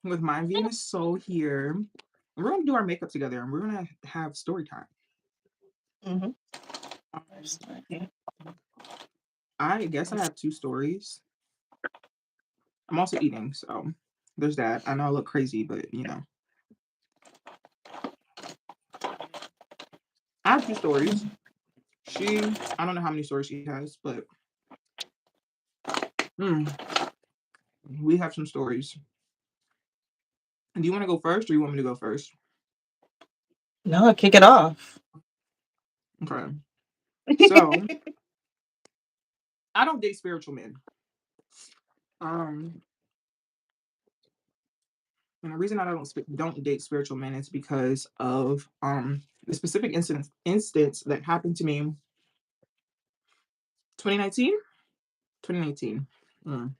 with my Venus soul here. We're gonna do our makeup together and we're gonna have story time. Mm-hmm. Um, I guess I have two stories. I'm also eating, so there's that. I know I look crazy, but I have two stories. I don't know how many stories she has, but mm, we have some stories. Do you want to go first, or you want me to go first? No, kick it off. Okay. So I don't date spiritual men. Um, and the reason I don't date spiritual men is because of the specific instance that happened to me 2019. 2019. Mm.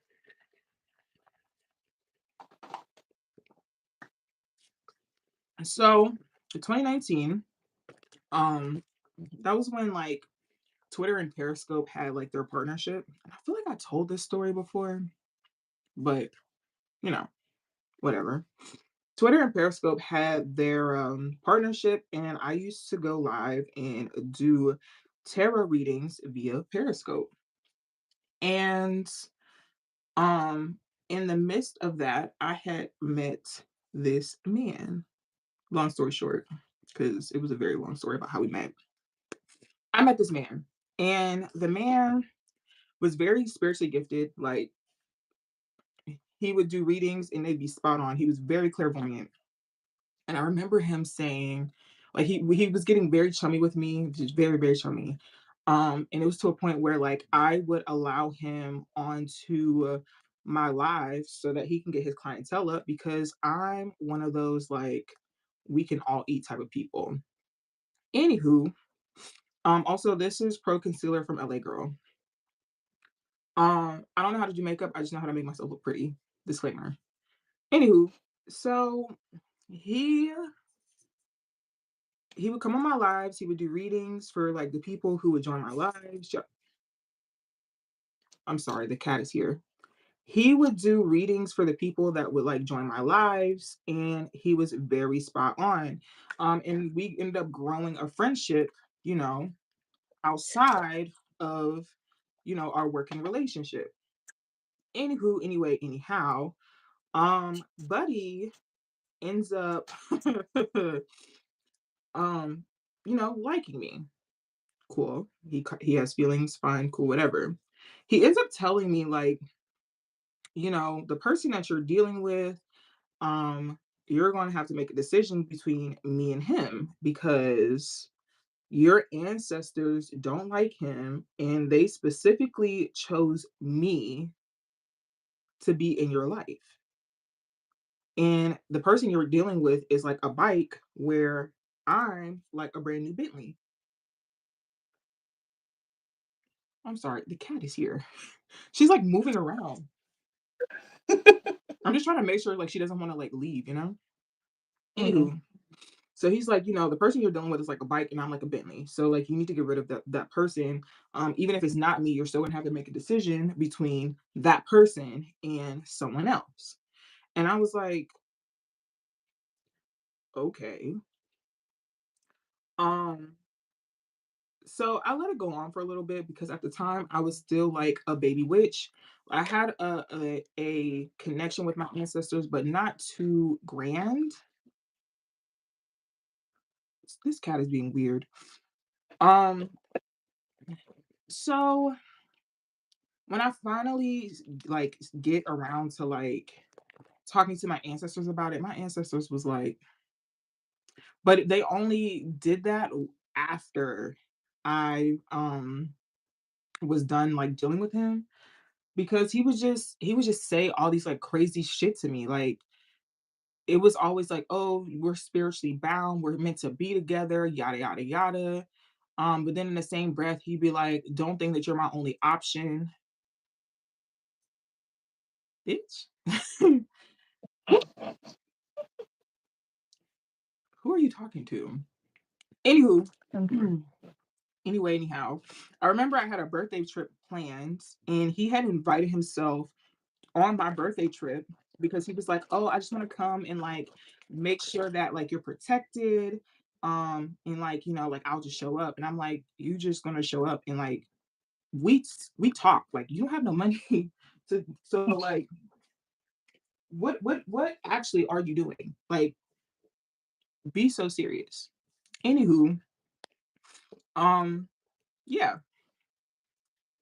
So 2019, um, that was when like Twitter and Periscope had like their partnership. And I feel like I told this story before, but you know, whatever. Twitter and Periscope had their partnership, and I used to go live and do tarot readings via Periscope. And um, in the midst of that, I had met this man. Long story short, because it was a very long story about how we met. I met this man, and the man was very spiritually gifted. Like he would do readings, and they'd be spot on. He was very clairvoyant. And I remember him saying, like he was getting very chummy with me, just very, very chummy. And it was to a point where like I would allow him onto my live so that he can get his clientele up because I'm one of those like we can all eat type of people. Anywho, also this is Pro Concealer from LA Girl. I don't know how to do makeup, I just know how to make myself look pretty. Disclaimer. Anywho, so he he would come on my lives. He would do readings for like the people who would join my lives. I'm sorry, the cat is here. He would do readings for the people that would like join my lives, and he was very spot on. And we ended up growing a friendship, you know, outside of, our working relationship. Anywho, anyway, anyhow, Buddy ends up, um, liking me. Cool. He has feelings, fine, cool, whatever. He ends up telling me like, the person that you're dealing with, um, you're going to have to make a decision between me and him because your ancestors don't like him and they specifically chose me to be in your life. And the person you're dealing with is like a bike where I'm like a brand new Bentley. I'm sorry, the cat is here. She's like moving around. I'm just trying to make sure like she doesn't want to like leave. Mm-hmm. Anywho, so he's like, the person you're dealing with is like a bike and I'm like a Bentley. So like you need to get rid of that person. Even if it's not me, you're still gonna have to make a decision between that person and someone else. And I was like, okay. Um, so I let it go on for a little bit because at the time I was still like a baby witch. I had a connection with my ancestors, but not too grand. This cat is being weird. Um, so when I finally like get around to like talking to my ancestors about it, my ancestors was like, but they only did that after I was done like dealing with him because he would just say all these like crazy shit to me. Like it was always like, oh, we're spiritually bound, we're meant to be together, yada yada yada. But then in the same breath, he'd be like, don't think that you're my only option, bitch. Who are you talking to? Anywho, anyway, anyhow, I remember I had a birthday trip planned and he had invited himself on my birthday trip. because he was like, "Oh, I just want to come and like make sure that like you're protected." And like, like I'll just show up. And I'm like, "You just gonna show up and like we talk. Like you don't have no money to so like what actually are you doing? Like be so serious." Anywho, um, yeah.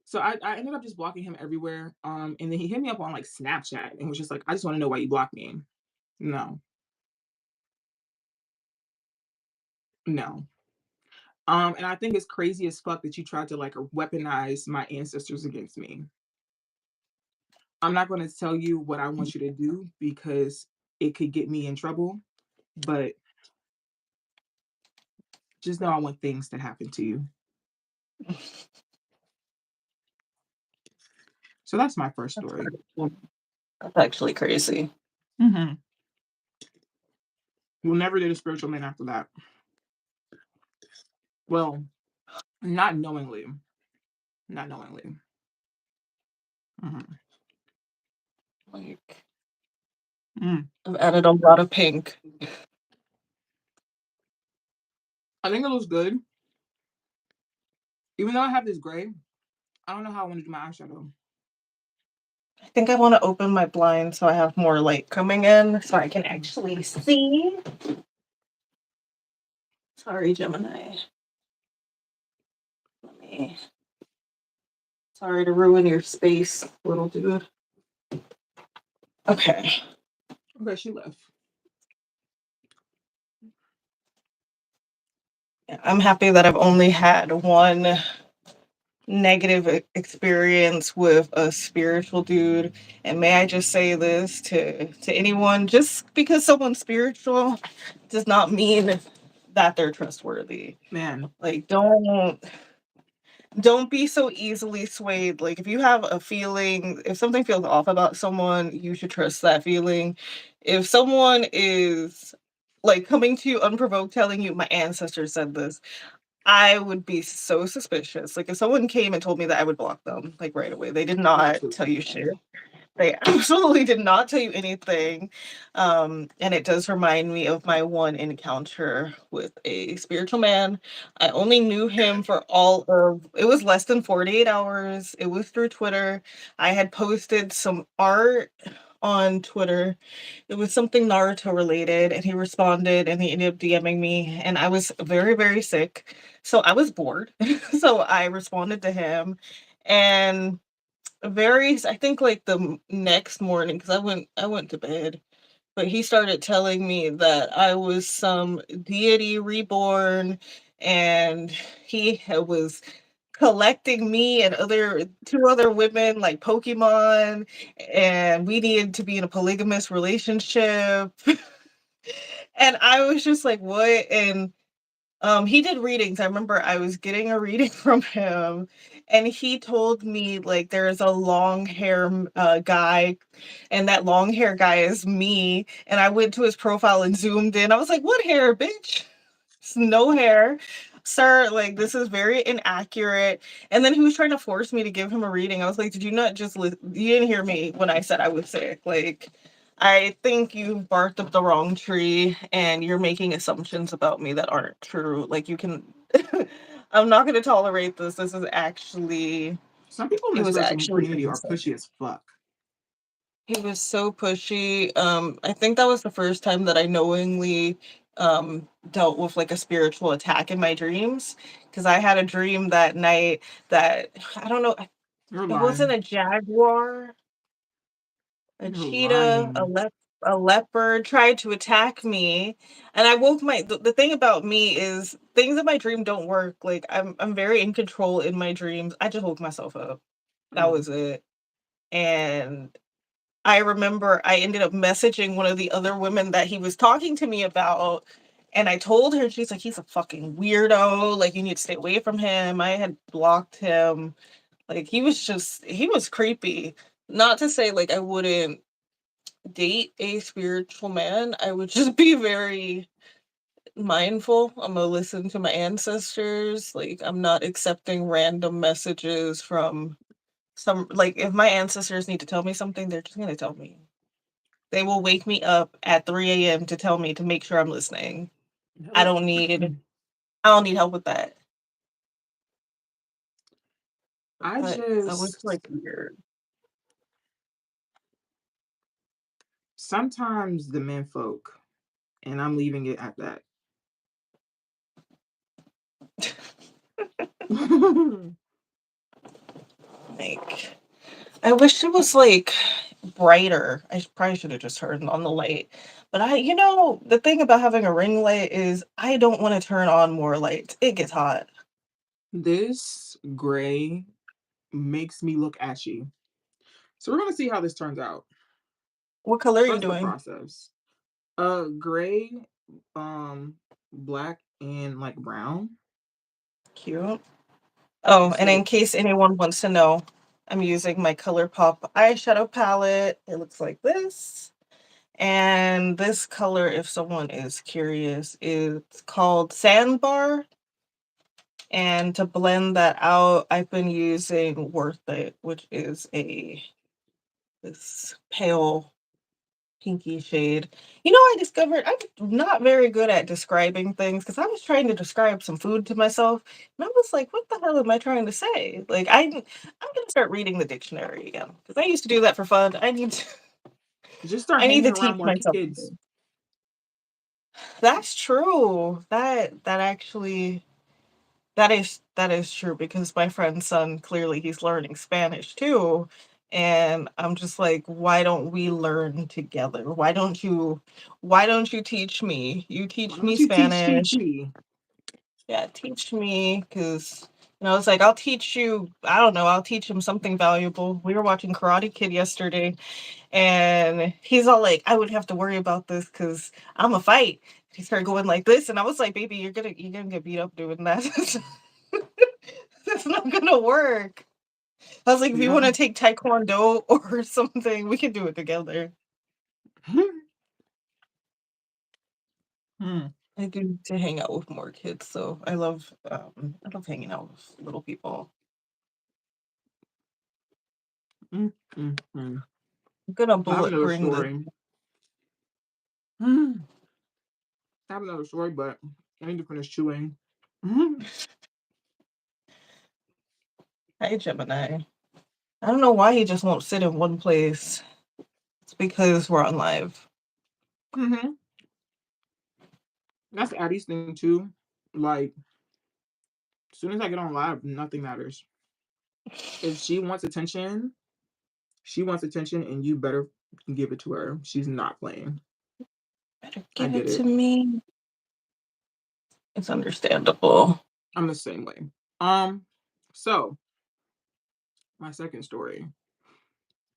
So I ended up just blocking him everywhere. And then he hit me up on like Snapchat and was just like, "I just want to know why you blocked me." No, no. And I think it's crazy as fuck that you tried to like weaponize my ancestors against me. I'm not going to tell you what I want you to do because it could get me in trouble, but just know I want things to happen to you. So that's my first That's story. that's actually crazy. Mm-hmm. We'll never date a spiritual man after that. Well, not knowingly. Not knowingly. Mm-hmm. Like, Mm. I've added a lot of pink. I think it looks good. Even though I have this gray, I don't know how I want to do my eyeshadow. I think I want to open my blind so I have more light coming in so I can actually see. Sorry, Gemini. Let me. Sorry to ruin your space, little dude. Okay. Okay, she left. I'm happy that I've only had one negative experience with a spiritual dude. And may I just say this to anyone, just because someone's spiritual does not mean that they're trustworthy. Man, Like, don't be so easily swayed. Like, if you have a feeling, if something feels off about someone, you should trust that feeling. If someone is like coming to you unprovoked, telling you, my ancestor said this, I would be so suspicious. Like, if someone came and told me that, I would block them like right away. They did me not too. tell you shit. They absolutely did not tell you anything. And it does remind me of my one encounter with a spiritual man. I only knew him for it was less than 48 hours. It was through Twitter. I had posted some art on Twitter. It was something Naruto related, and he responded and he ended up DMing me. And I was very, very sick. So I was bored. So I responded to him. And I think like the next morning, because I went to bed, but he started telling me that I was some deity reborn, and was collecting me and two other women like Pokemon, and we needed to be in a polygamous relationship. And I was just like, what? And he did readings. I remember I was getting a reading from him, and he told me like there's a long hair guy, and that long hair guy is me. And I went to his profile and zoomed in. I was like, "What hair, bitch? It's no hair, sir. Like this is very inaccurate." And then he was trying to force me to give him a reading. I was like, "Did you not just you didn't hear me when I said I was sick? Like." I think you've barked up the wrong tree and you're making assumptions about me that aren't true. Like you can I'm not gonna tolerate this. This is actually Some people in it the was spiritual actually community are insane. pushy as fuck. He was so pushy. I think that was the first time that I knowingly dealt with like a spiritual attack in my dreams. Because I had a dream that night that I don't know, You're it wasn't lying. a jaguar. A You're cheetah, lying. a leopard tried to attack me, and I woke the thing about me is things in my dream don't work. Like I'm very in control in my dreams. I just woke myself up. That Mm. was it. And I remember I ended up messaging one of the other women that he was talking to me about. And I told her, she's like, he's a fucking weirdo. Like, you need to stay away from him. I had blocked him. Like, he was creepy. Not to say, like, I wouldn't date a spiritual man, I would just be very mindful. I'm gonna listen to my ancestors. Like, I'm not accepting random messages from some, like, if my ancestors need to tell me something, they're just gonna tell me. They will wake me up at 3 a.m. to tell me to make sure I'm listening. I Look, don't need I don't need help with that. I But that was, like, just weird. sometimes the men folk, and I'm leaving it at that. Like, I wish it was, like, brighter. Probably should have just turned on the light. But the thing about having a ring light is I don't wanna turn on more lights. It gets hot. This gray makes me look ashy. So we're gonna see how this turns out. What color are you Trust the doing? process. Gray, um, black, and like brown. Cute. Oh, and So in case anyone wants to know, I'm using my ColourPop eyeshadow palette. It looks like this. And this color, if someone is curious, is called Sandbar. And to blend that out, I've been using Worth It, which is this pale pinky shade. I discovered I'm not very good at describing things because I was trying to describe some food to myself, and I was like, "What the hell am I trying to say?" Like, I'm gonna start reading the dictionary again because I used to do that for fun. just start I need hanging to around teach more myself. kids. That's true. That actually that is true because my friend's son, clearly he's learning Spanish too, and I'm just like, "Why don't we learn together? Why don't you teach me? You Why teach me don't you teach Spanish." TT? Yeah, teach me, because it's like, I'll teach you, I don't know, I'll teach him something valuable. We were watching Karate Kid yesterday, and he's all like, "I would have to worry about this because I'm a fight." He started going like this, and I was like, "Baby, you're gonna get beat up doing that." That's not gonna work. I was like, "If you Yeah. wanna take taekwondo or something, we can do it together." Hmm. I do to hang out with more kids, so I love hanging out with little people. Mm, mm, mm. I'm gonna I have bullet another bring the story. Mm, I have another story, but I need to finish chewing. Mm, Hi, Gemini. I don't know why he just won't sit in one place. It's because we're on live. mhm. That's Addie's thing too. Like, as soon as I get on live, nothing matters. If she wants attention, and you better give it to her. She's not playing. Better I give get it to it. me. It's understandable. I'm the same way. Um, so my second story.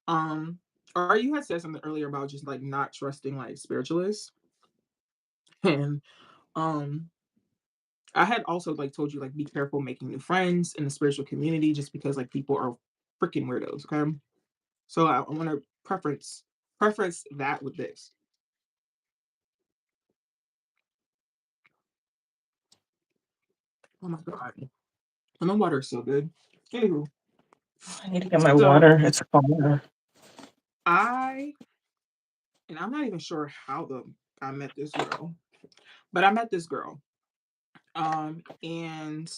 Um, or you had said something earlier about just like not trusting like spiritualists, and um, I had also like told you like be careful making new friends in the spiritual community just because like people are freaking weirdos. Okay, so I want to preference that with this. Oh my god, lemon water is so good. Anywho, I need to get my so water. It's cold. I and I'm not even sure how the I met this girl, but I met this girl. And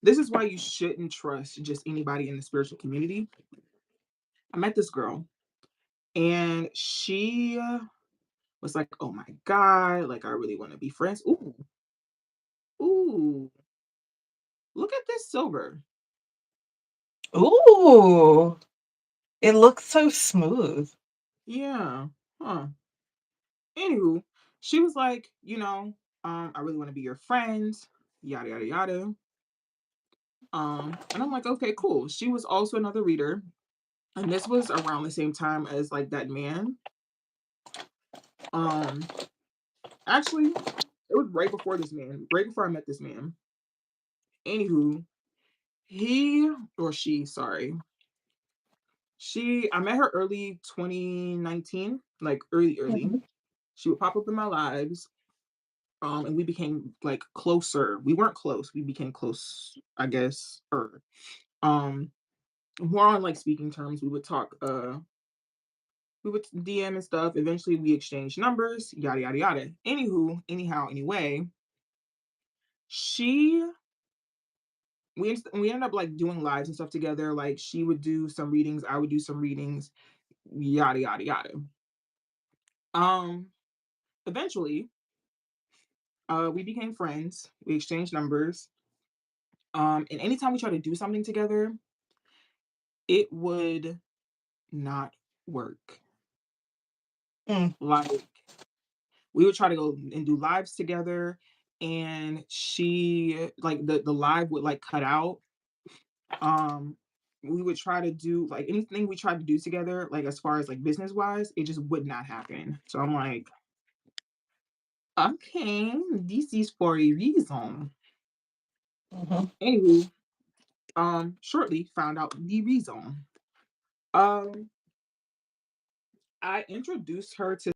this is why you shouldn't trust just anybody in the spiritual community. I met this girl, and she was like, "Oh my god, like I really want to be friends." Ooh, ooh, look at this silver. Ooh, it looks so smooth. Yeah, huh. Anywho, she was like, I really want to be your friend, yada yada yada. And I'm like, okay, cool. She was also another reader, and this was around the same time as like that man. Um, Actually, it was right before this man, right before I met this man. Anywho, he or she, sorry, I met her early 2019, like early, early. Mhm. She would pop up in my lives, and we became like closer. We weren't close, we became close, I guess, or um, more on like speaking terms. We would talk. we would DM and stuff. Eventually, we exchanged numbers, yada yada yada. Anywho, anyhow, anyway, she we ended up like doing lives and stuff together. Like she would do some readings, I would do some readings, yada yada yada. Um, Eventually, we became friends. We exchanged numbers. And anytime we tried to do something together, it would not work. Mm. Like we would try to go and do lives together, and she like the live would like cut out. Um, we would try to do like anything we tried to do together, like as far as like business wise, it just would not happen. So I'm like, okay, this is for a reason. Mhm. Anywho, shortly found out the reason. Um, I introduced her to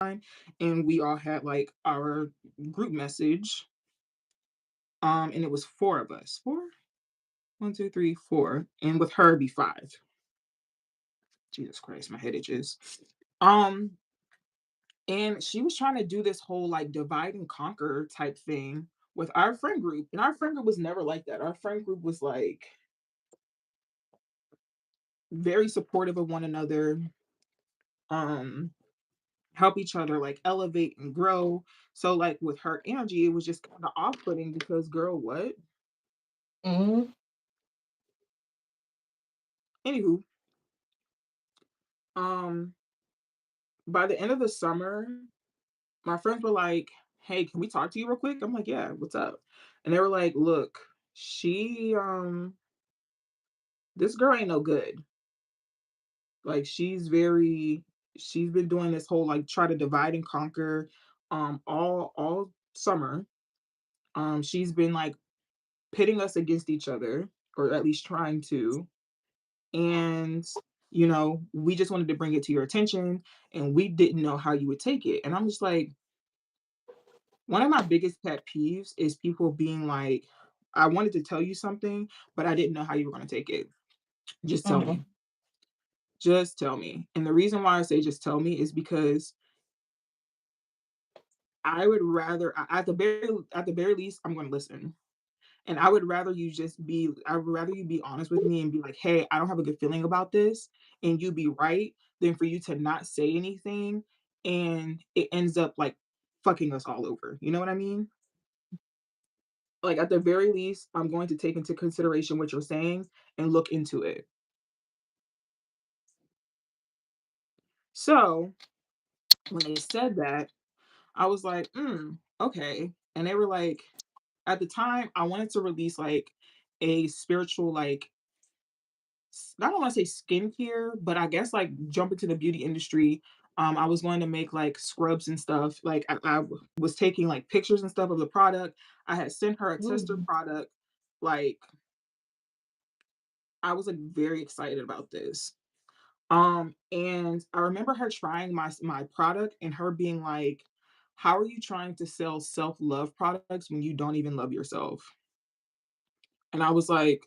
mine, and we all had like our group message. And it was four of us. Four? One, two, three, four. And with her be five. Jesus Christ, my head itches. Um, and she was trying to do this whole like divide and conquer type thing with our friend group. And our friend group was never like that. Our friend group was like very supportive of one another, um, help each other like elevate and grow. So like with her energy, it was just kind of off-putting because girl, what? Mhm. Anywho, um, by the end of the summer, my friends were like, "Hey, can we talk to you real quick?" I'm like, "Yeah, what's up?" And they were like, "Look, she this girl ain't no good. Like she's been doing this whole like try to divide and conquer all summer. She's been like pitting us against each other, or at least trying to. And we just wanted to bring it to your attention, and we didn't know how you would take it." And I'm just like, one of my biggest pet peeves is people being like, I wanted to tell you something, but I didn't know how you were going to take it. Just tell Mhm. me. Just tell me. And the reason why I say just tell me is because I would rather at the very least I'm going to listen. And I would rather you be honest with me and be like, "Hey, I don't have a good feeling about this," and you be right than for you to not say anything and it ends up like fucking us all over. You know what I mean? Like at the very least, I'm going to take into consideration what you're saying and look into it. So when they said that, I was like, okay. And they were like, at the time, I wanted to release like a spiritual, like, I don't want to say skincare, but I guess like jump into the beauty industry. I was going to make like scrubs and stuff. Like I was taking like pictures and stuff of the product. I had sent her a tester Mhm. product. Like I was like very excited about this. And I remember her trying my product and her being like, "How are you trying to sell self-love products when you don't even love yourself?" And I was like,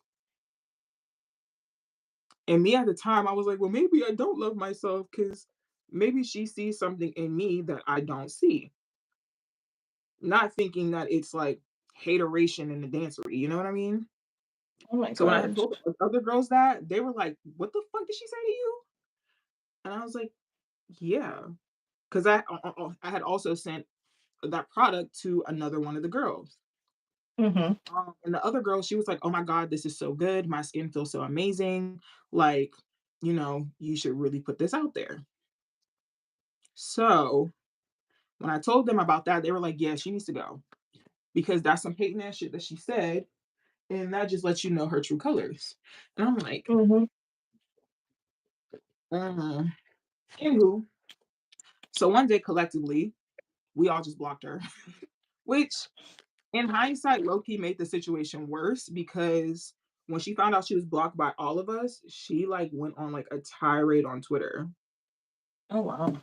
and me at the time, I was like, well, maybe I don't love myself because maybe she sees something in me that I don't see. Not thinking that it's like hateration in the dancery, you know what I mean? Oh my So when I had gosh. told the other girls that, they were like, "What the fuck did she say to you?" And I was like, "Yeah," because I had also sent that product to another one of the girls. Mhm. And the other girl, she was like, "Oh my God, this is so good. My skin feels so amazing. Like, you should really put this out there." So when I told them about that, they were like, "Yeah, she needs to go because that's some hating ass shit that she said, and that just lets you know her true colors." And I'm like, Mhm. uh, anywho. So one day collectively, we all just blocked her, which in hindsight, Loki made the situation worse because when she found out she was blocked by all of us, she like went on like a tirade on Twitter. Oh wow.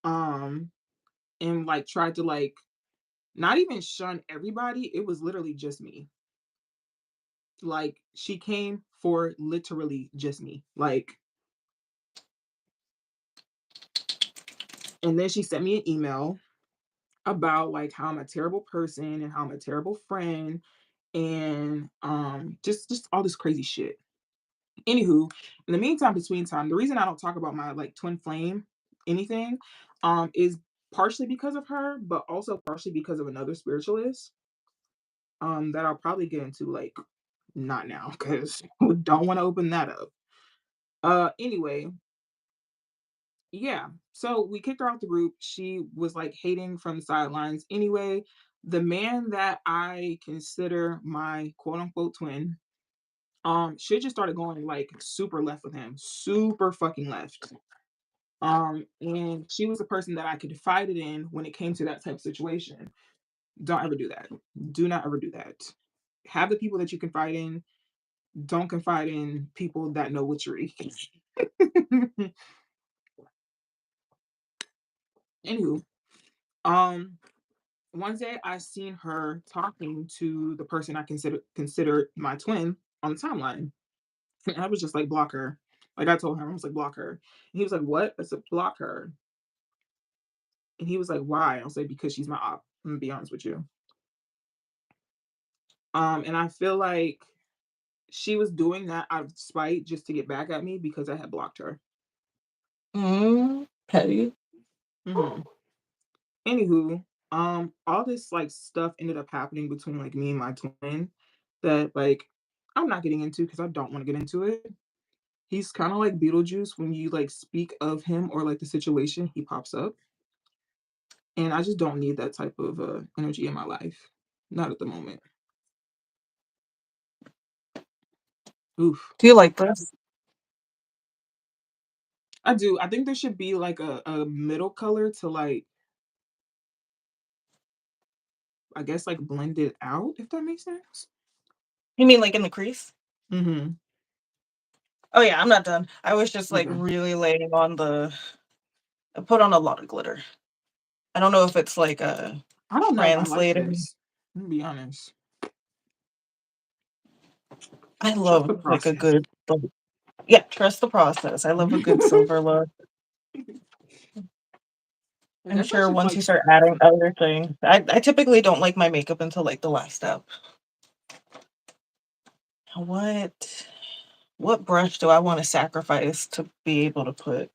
Um, and like tried to like not even shun everybody. It was literally just me. Like she came for literally just me. Like, and then she sent me an email about like how I'm a terrible person and how I'm a terrible friend and just all this crazy shit. Anywho, in the meantime, between time, the reason I don't talk about my like twin flame anything is partially because of her, but also partially because of another spiritualist that I'll probably get into like not now because don't want to open that up. Anyway, yeah. So we kicked her out the group. She was like hating from the sidelines. Anyway, the man that I consider my quote unquote twin, shit just started going like super left with him. Super fucking left. And she was the person that I could confide it in when it came to that type of situation. Don't ever do that. Do not ever do that. Have the people that you confide in. Don't confide in people that know witchery. Anywho, um, one day I seen her talking to the person I considered my twin on the timeline. And I was just like, block her. Like I told him, I was like, block her. And he was like, what? I said, block her. And he was like, why? I was like, because she's my op. I'm gonna be honest with you. And I feel like she was doing that out of spite just to get back at me because I had blocked her. Petty. Hmm. Anywho, all this like stuff ended up happening between like me and my twin that like I'm not getting into because I don't want to get into it. He's kind of like Beetlejuice when you like speak of him or like the situation, he pops up. And I just don't need that type of energy in my life. Not at the moment. Oof. Do you like this? I do. I think there should be like a middle color to like, I guess like blend it out, if that makes sense. You mean like in the crease? Mm-hmm. Oh yeah, I'm not done. I was just like Okay. really laying on the. I put on a lot of glitter. I don't know if it's like a I don't know if I like translating. this. I'm gonna be honest. I Trust love the like a process. good, like, yeah, trust the process. I love a good silver look. I I'm guess I sure should once like you start adding other things, I typically don't like my makeup until like the last step. What brush do I want to sacrifice to be able to put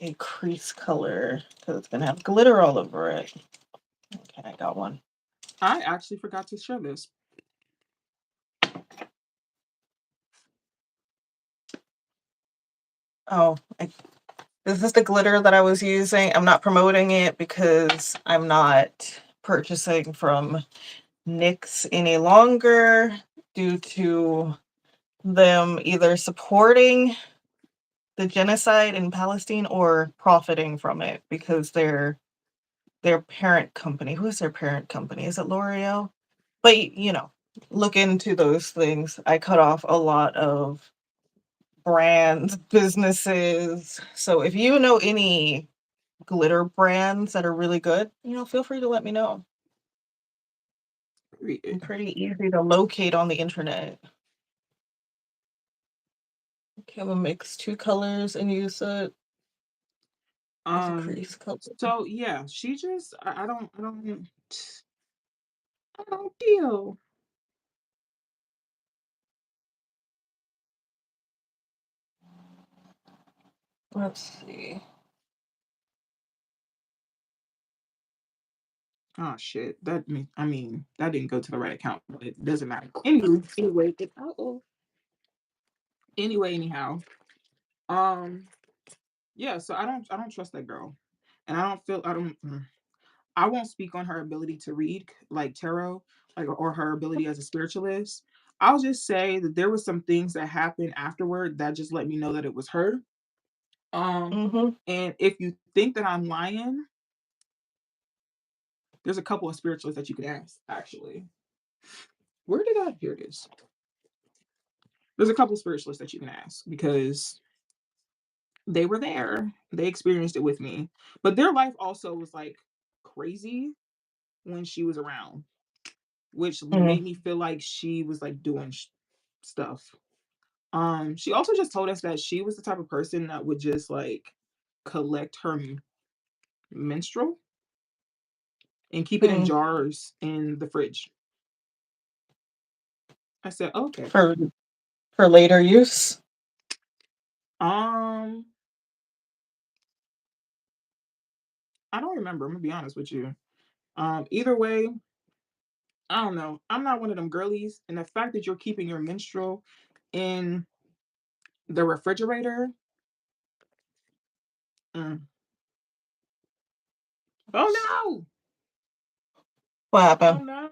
a crease color? Because it's gonna have glitter all over it. Okay, I got one. I actually forgot to share this. Oh, this is the glitter that I was using. I'm not promoting it because I'm not purchasing from NYX any longer due to them either supporting the genocide in Palestine or profiting from it because their parent company. Who is their parent company? Is it L'Oreal? But look into those things. I cut off a lot of brands, businesses. So if you know any glitter brands that are really good, feel free to let me know. I'm Period. pretty easy to locate on the internet. Okay, I'm gonna mix two colors and use it as a Um, crease color. so yeah, she just I don't deal. Let's see. Oh shit. I mean that didn't go to the right account, but it doesn't matter. Anyway, anyhow. Um, yeah, so I don't trust that girl. And I don't I won't speak on her ability to read like tarot, like or her ability as a spiritualist. I'll just say that there was some things that happened afterward that just let me know that it was her. Um, Mm-hmm. and if you think that I'm lying, there's a couple of spiritualists that you could ask, actually. Where did I hear this? There's a couple of spiritualists that you can ask because they were there. They experienced it with me. But their life also was like crazy when she was around, which Mm-hmm. made me feel like she was like doing stuff. She also just told us that she was the type of person that would just like collect her menstrual and keep it in Mm, jars in the fridge. I said, okay. for later use. Um, I don't remember. I'm gonna be honest with you. Either way, I don't know. I'm not one of them girlies, and the fact that you're keeping your menstrual in the refrigerator. mm, Oh no! What Oh happened? no!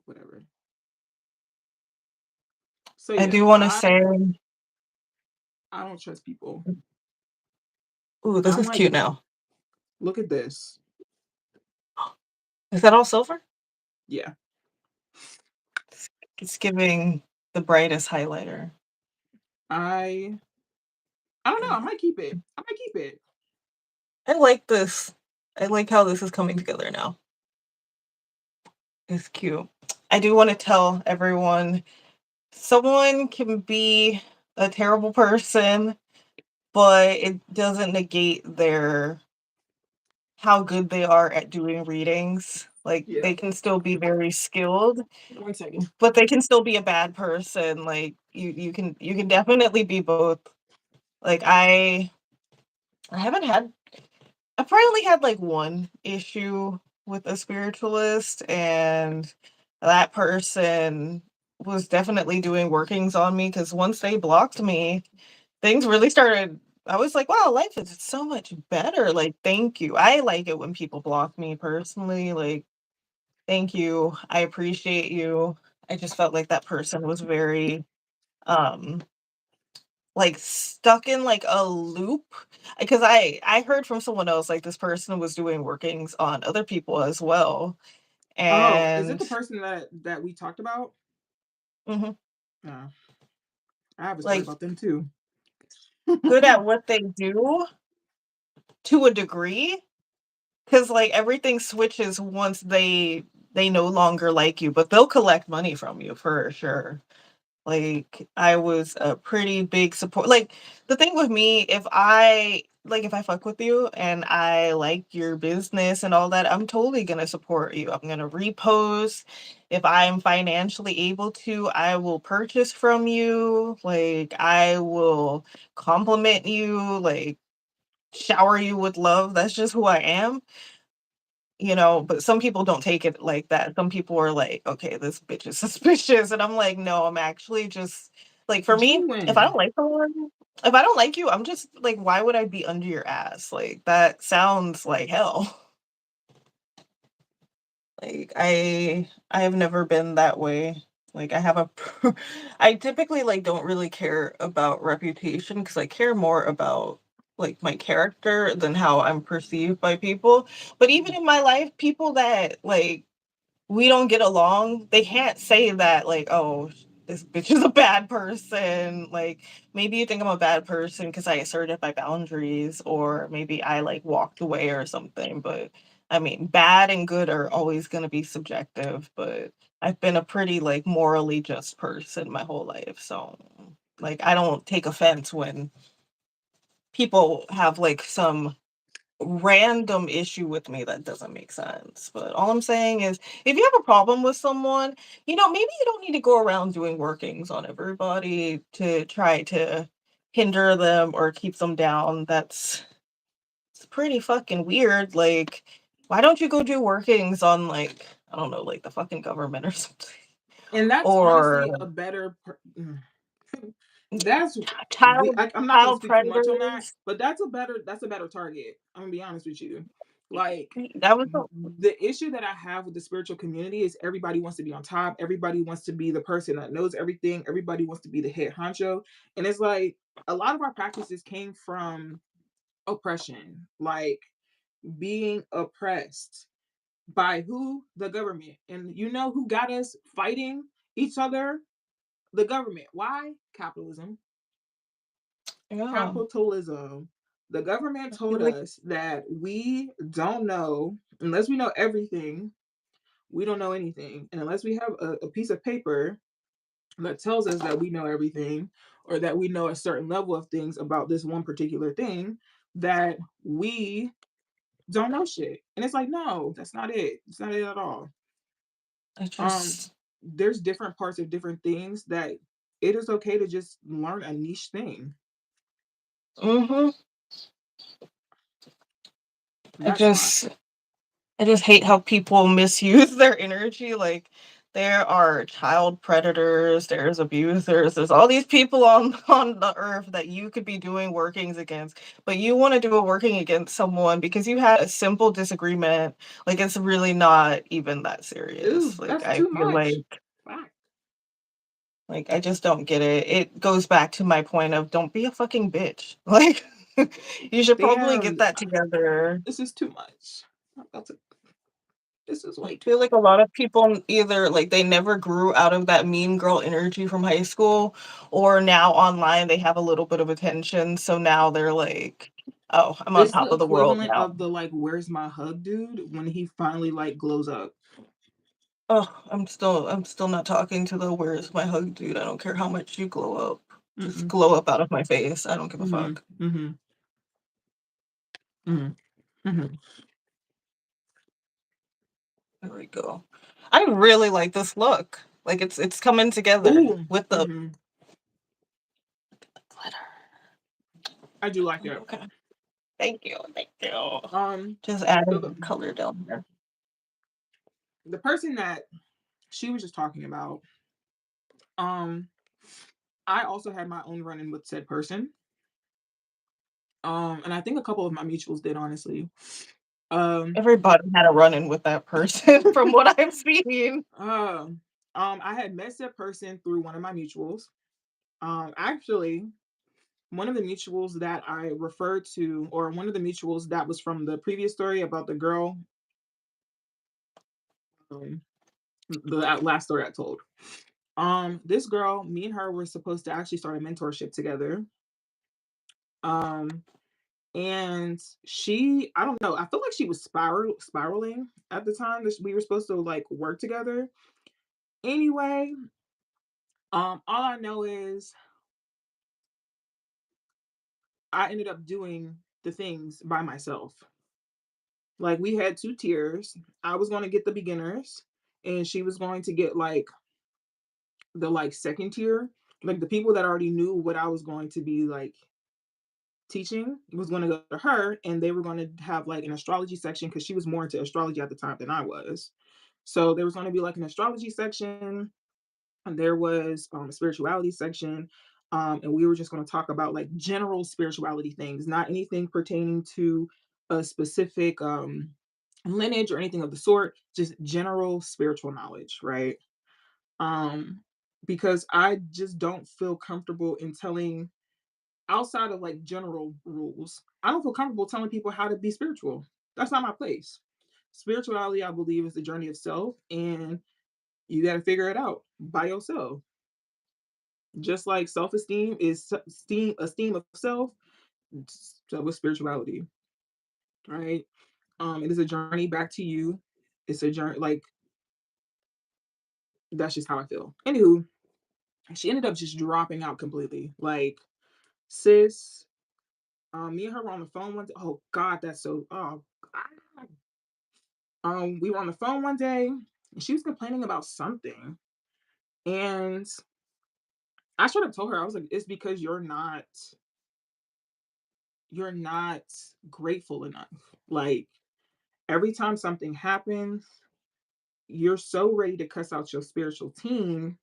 Whatever. So I yeah, do want to say, I don't trust people. ooh, this I'm is like, cute now. look at this. Is that all silver? Yeah, It's giving the brightest highlighter. I I don't know. I might keep it. I might keep it. I like this. I like how this is coming together now. It's cute. I do want to tell everyone someone can be a terrible person, but it doesn't negate their how good they are at doing readings. Like Yeah. they can still be very skilled, 1 second. but they can still be a bad person. Like you can definitely be both. Like I haven't had I've probably had like one issue with a spiritualist, and that person was definitely doing workings on me because once they blocked me, things really started. I was like, wow, life is so much better. Like, thank you. I like it when people block me personally. Like, thank you. I appreciate you. I just felt like that person was very um like stuck in like a loop because I heard from someone else like this person was doing workings on other people as well. Oh, is it And the person that we talked about? mhm, Uh, I have a story like about them too. good at what they do to a degree, because like everything switches once they no longer like you, but they'll collect money from you for sure. Like, I was a pretty big support like, the thing with me, if I fuck with you and I like your business and all that, I'm totally gonna support you. I'm gonna repost. If I'm financially able to, I will purchase from you. Like, I will compliment you, like, shower you with love. That's just who I am, but some people don't take it like that. Some people are like, "Okay, this bitch is suspicious," and I'm like, "No, I'm actually just" like, for me, Genuine. if I don't like you, I'm just like, "Why would I be under your ass?" Like, that sounds like hell. Like, I have never been that way. Like, I have a I typically, like, don't really care about reputation because I care more about, like, my character than how I'm perceived by people. But even in my life, people that, like, we don't get along, they can't say that like, "Oh, this bitch is a bad person." Like, maybe you think I'm a bad person because I asserted my boundaries, or maybe I like walked away or something. But I mean, bad and good are always gonna be subjective, but I've been a pretty like morally just person my whole life. So like I don't take offense when people have like some random issue with me that doesn't make sense. But all I'm saying is if you have a problem with someone, maybe you don't need to go around doing workings on everybody to try to hinder them or keep them down. It's pretty fucking weird. Like, why don't you go do workings on like, I don't know, like the fucking government or something? And that's Or honestly a better that's child I'm not gonna child speak too much on that, predators. but that's a better target. I'm gonna be honest with you. Like That was the issue that I have with the spiritual community is everybody wants to be on top, everybody wants to be the person that knows everything, everybody wants to be the head honcho. And it's like a lot of our practices came from oppression, like being oppressed by who? The government. And you know who got us fighting each other? The government. Why? Capitalism. yeah. Capitalism. The government I feel told like us that we don't know, unless we know everything, we don't know anything. And unless we have a piece of paper that tells us that we know everything or that we know a certain level of things about this one particular thing that we don't know shit. And it's like, no, that's not it. It's not it at all. I Um, just there's different parts of different things that it is okay to just learn a niche thing. mhm. I That's fine. just I just hate how people misuse their energy. Like, there are child predators, there's abusers, there's all these people on on the earth that you could be doing workings against, but you want to do a working against someone because you had a simple disagreement. Like, it's really not even that serious. Ooh, Like, that's I too feel much. Fact. like I just don't get it. It goes back to my point of don't be a fucking bitch. Like, you should probably get Damn, that together. this is too much. That's a, this is I way too feel like a lot of people either like they never grew out of that mean girl energy from high school, or now online they have a little bit of attention. So now they're like, oh, I'm on It's the top of the world equivalent now. of the like, "Where's my hug, dude?" when he finally like glows up. Oh, I'm still not talking to the where's my hug dude. I don't care how much you glow up. Just Mm-mm. glow up out of my face. I don't give a Mhm. fuck. Mhm. Mhm. Mhm. There we go. I really like this look. Like it's coming together Ooh. with the Mhm. glitter. I do like it. Okay. Thank you. Thank you. Um, Just so adding color down there. the person that she was just talking about, um, I also had my own run-in with said person. And I think a couple of my mutuals did, honestly. Um, Everybody had a run-in with that person from what I've seen. I had met said person through one of my mutuals. Actually, one of the mutuals that I referred to, or one of the mutuals that was from the previous story about the girl, um, the last story I told. This girl, me and her were supposed to actually start a mentorship together. Um, and I don't know, I feel like she was spiraling at the time that we were supposed to like work together. Anyway, all I know is I ended up doing the things by myself. Like we had two tiers. I was going to get the beginners, and she was going to get like the like second tier, like the people that already knew what I was going to be like teaching was going to go to her, and they were going to have like an astrology section because she was more into astrology at the time than I was. So there was going to be like an astrology section, and there was a spirituality section. And we were just going to talk about like general spirituality things, not anything pertaining to a specific lineage or anything of the sort, just general spiritual knowledge, right? Um, because I just don't feel comfortable in telling outside of like general rules. I don't feel comfortable telling people how to be spiritual. That's not my place. Spirituality, I believe, is the journey of self, and you got to figure it out by yourself. Just like self-esteem is esteem of self, so with spirituality, right? It is a journey back to you. It's a journey, like that's just how I feel. Anywho, she ended up just dropping out completely. Like, sis, me and her were on the phone one day. Oh God, that's so. Oh, we were on the phone one day, and she was complaining about something, and I should have told her I was like, it's because you're not grateful enough. Like every time something happens, you're so ready to cuss out your spiritual team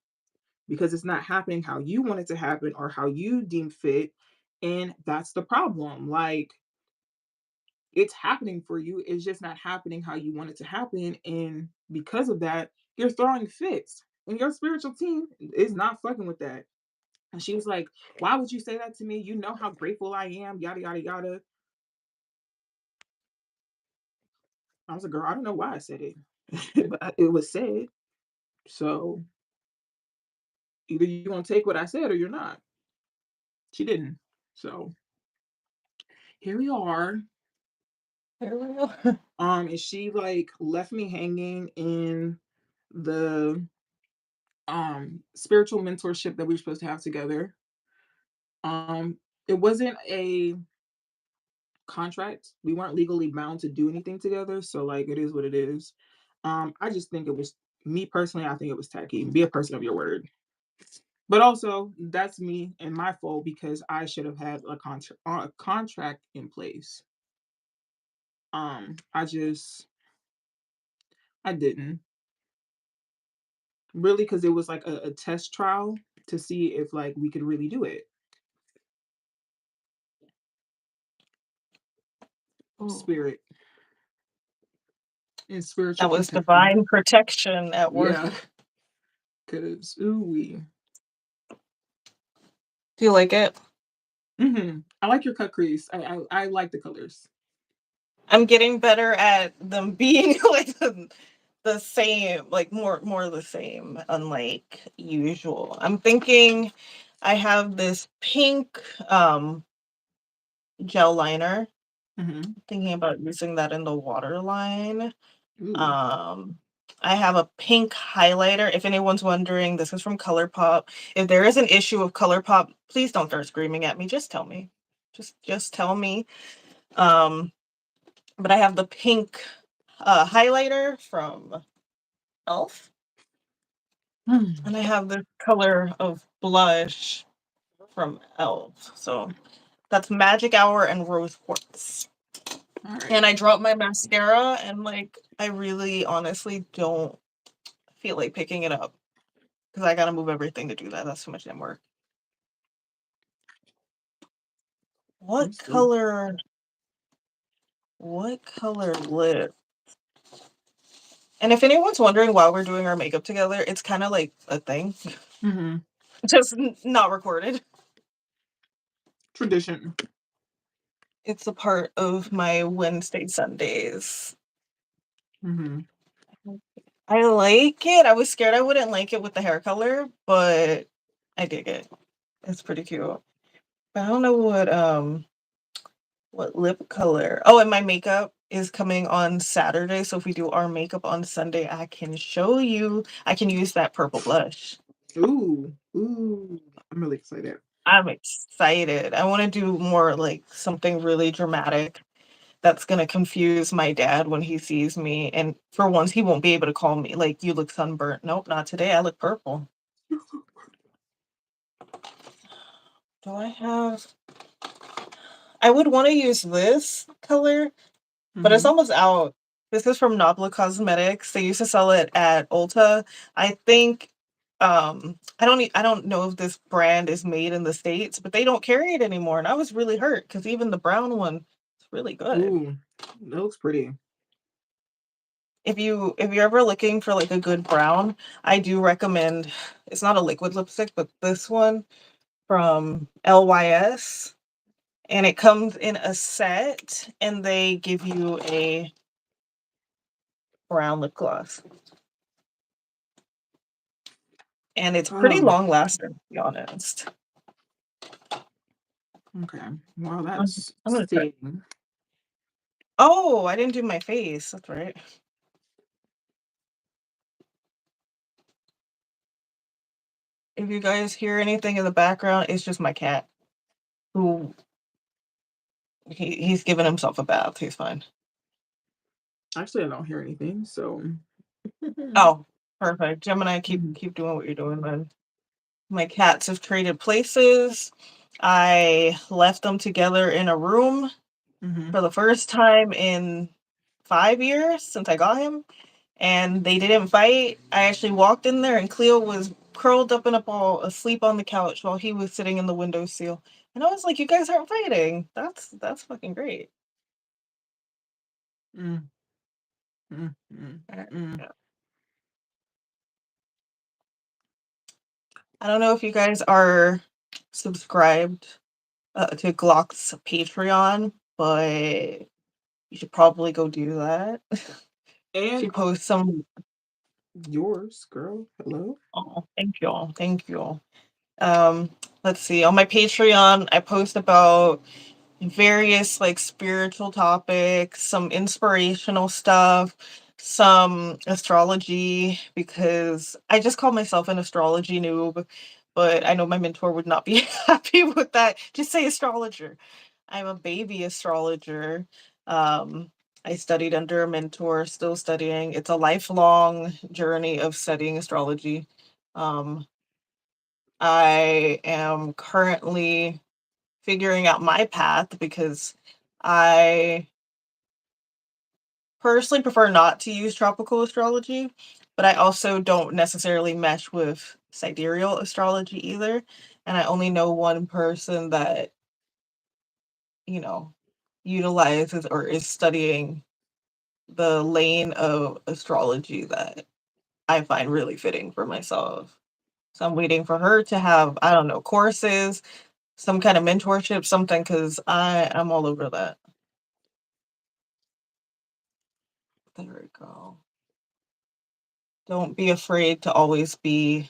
because it's not happening how you want it to happen or how you deem fit. And that's the problem. Like, it's happening for you, it's just not happening how you want it to happen. And because of that, you're throwing fits. And your spiritual team is not fucking with that. And she was like, why would you say that to me? You know how grateful I am, yada, yada, yada. I was like, girl, I don't know why I said it, but it was said. So either you're going to take what I said or you're not. She didn't. So here we are. There we go. And she like left me hanging in the spiritual mentorship that we were supposed to have together. It wasn't a contract. We weren't legally bound to do anything together, so like it is what it is. I just think it was me personally, I think it was tacky. Be a person of your word. But also, that's me and my fault because I should have had a contract in place. I didn't really because it was like a test trial to see if like we could really do it. Ooh, Spirit and spiritual that was protection. divine protection at Yeah, work. cause ooh we. Do you like it? I like your cut crease. I like the colors. I'm getting better at them being like the same, like more the same, unlike usual. I'm thinking I have this pink gel liner. Hmm. Thinking about using that in the waterline. Ooh. Um, I have a pink highlighter. If anyone's wondering, this is from ColourPop. If there is an issue of ColourPop, please don't start screaming at me. Just tell me. Just tell me. Um, but I have the pink highlighter from Elf, Mm. and I have the color of blush from Elf. So that's Magic Hour and Rose Quartz. All And right. I dropped my mascara, and like I really honestly don't feel like picking it up because I gotta move everything to do that. That's too much damn work. I'm What still. color? What color lip? And if anyone's wondering why we're doing our makeup together, it's kind of like a thing, Hmm. just not recorded. Tradition. It's a part of my Wednesday Sundays. Hmm. I like it. I was scared I wouldn't like it with the hair color, but I dig it. It's pretty cute. But I don't know what lip color. Oh, and my makeup is coming on Saturday, so if we do our makeup on Sunday, I can show you. I can use that purple blush. Ooh. Ooh. I'm really excited. I'm excited. I want to do more like something really dramatic that's going to confuse my dad when he sees me. And for once, he won't be able to call me like, you look sunburnt. Nope, not today. I look purple. Do I have. I would want to use this color, but it's Hmm. almost out. This is from Nabla Cosmetics. They used to sell it at Ulta. I think I don't know if this brand is made in the States, but they don't carry it anymore. And I was really hurt because even the brown one is really good. Ooh. That looks pretty. If you're ever looking for like a good brown, I do recommend it's not a liquid lipstick, but this one from LYS. And it comes in a set and they give you a brown lip gloss. And it's pretty Oh. long lasting, to be honest. Okay. Well, I'm that's gonna try. staying. Oh, I didn't do my face. That's right. If you guys hear anything in the background, it's just my cat who he's giving himself a bath. He's fine. Actually, I don't hear anything. So. Oh, perfect. Gemini, keep Hmm. keep doing what you're doing, man. My cats have traded places. I left them together in a room Hmm. for the first time in 5 years since I got him, and they didn't fight. I actually walked in there, and Cleo was curled up in a ball, asleep on the couch while he was sitting in the windowsill. And I was like, "You guys aren't fighting. That's fucking great." Mm, mm, mm, Uh, mm. yeah. I don't know if you guys are subscribed to Glock's Patreon, but you should probably go do that. And She posts some. yours, girl. Hello. Oh, thank you all. Thank you all. Um, let's see. On my Patreon, I post about various like spiritual topics, some inspirational stuff, some astrology because I just call myself an astrology noob, but I know my mentor would not be happy with that. Just say astrologer. I'm a baby astrologer. Um, I studied under a mentor, still studying. It's a lifelong journey of studying astrology. Um, I am currently figuring out my path because I personally prefer not to use tropical astrology, but I also don't necessarily mesh with sidereal astrology either. And I only know one person that, you know, utilizes or is studying the lane of astrology that I find really fitting for myself. So I'm waiting for her to have, I don't know, courses, some kind of mentorship, something, because I am all over that. There we go. Don't be afraid to always be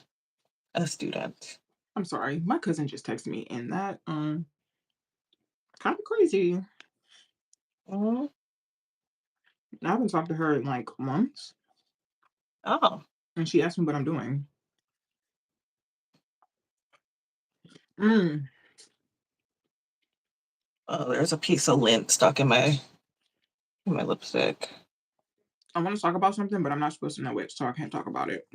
a student. I'm sorry, my cousin just texted me, and that kind of crazy. Mhm. I haven't talked to her in like months, Oh, and she asked me what I'm doing. Mm, oh, there's a piece of lint stuck in my lipstick. I want to talk about something, but I'm not supposed to know it, so I can't talk about it.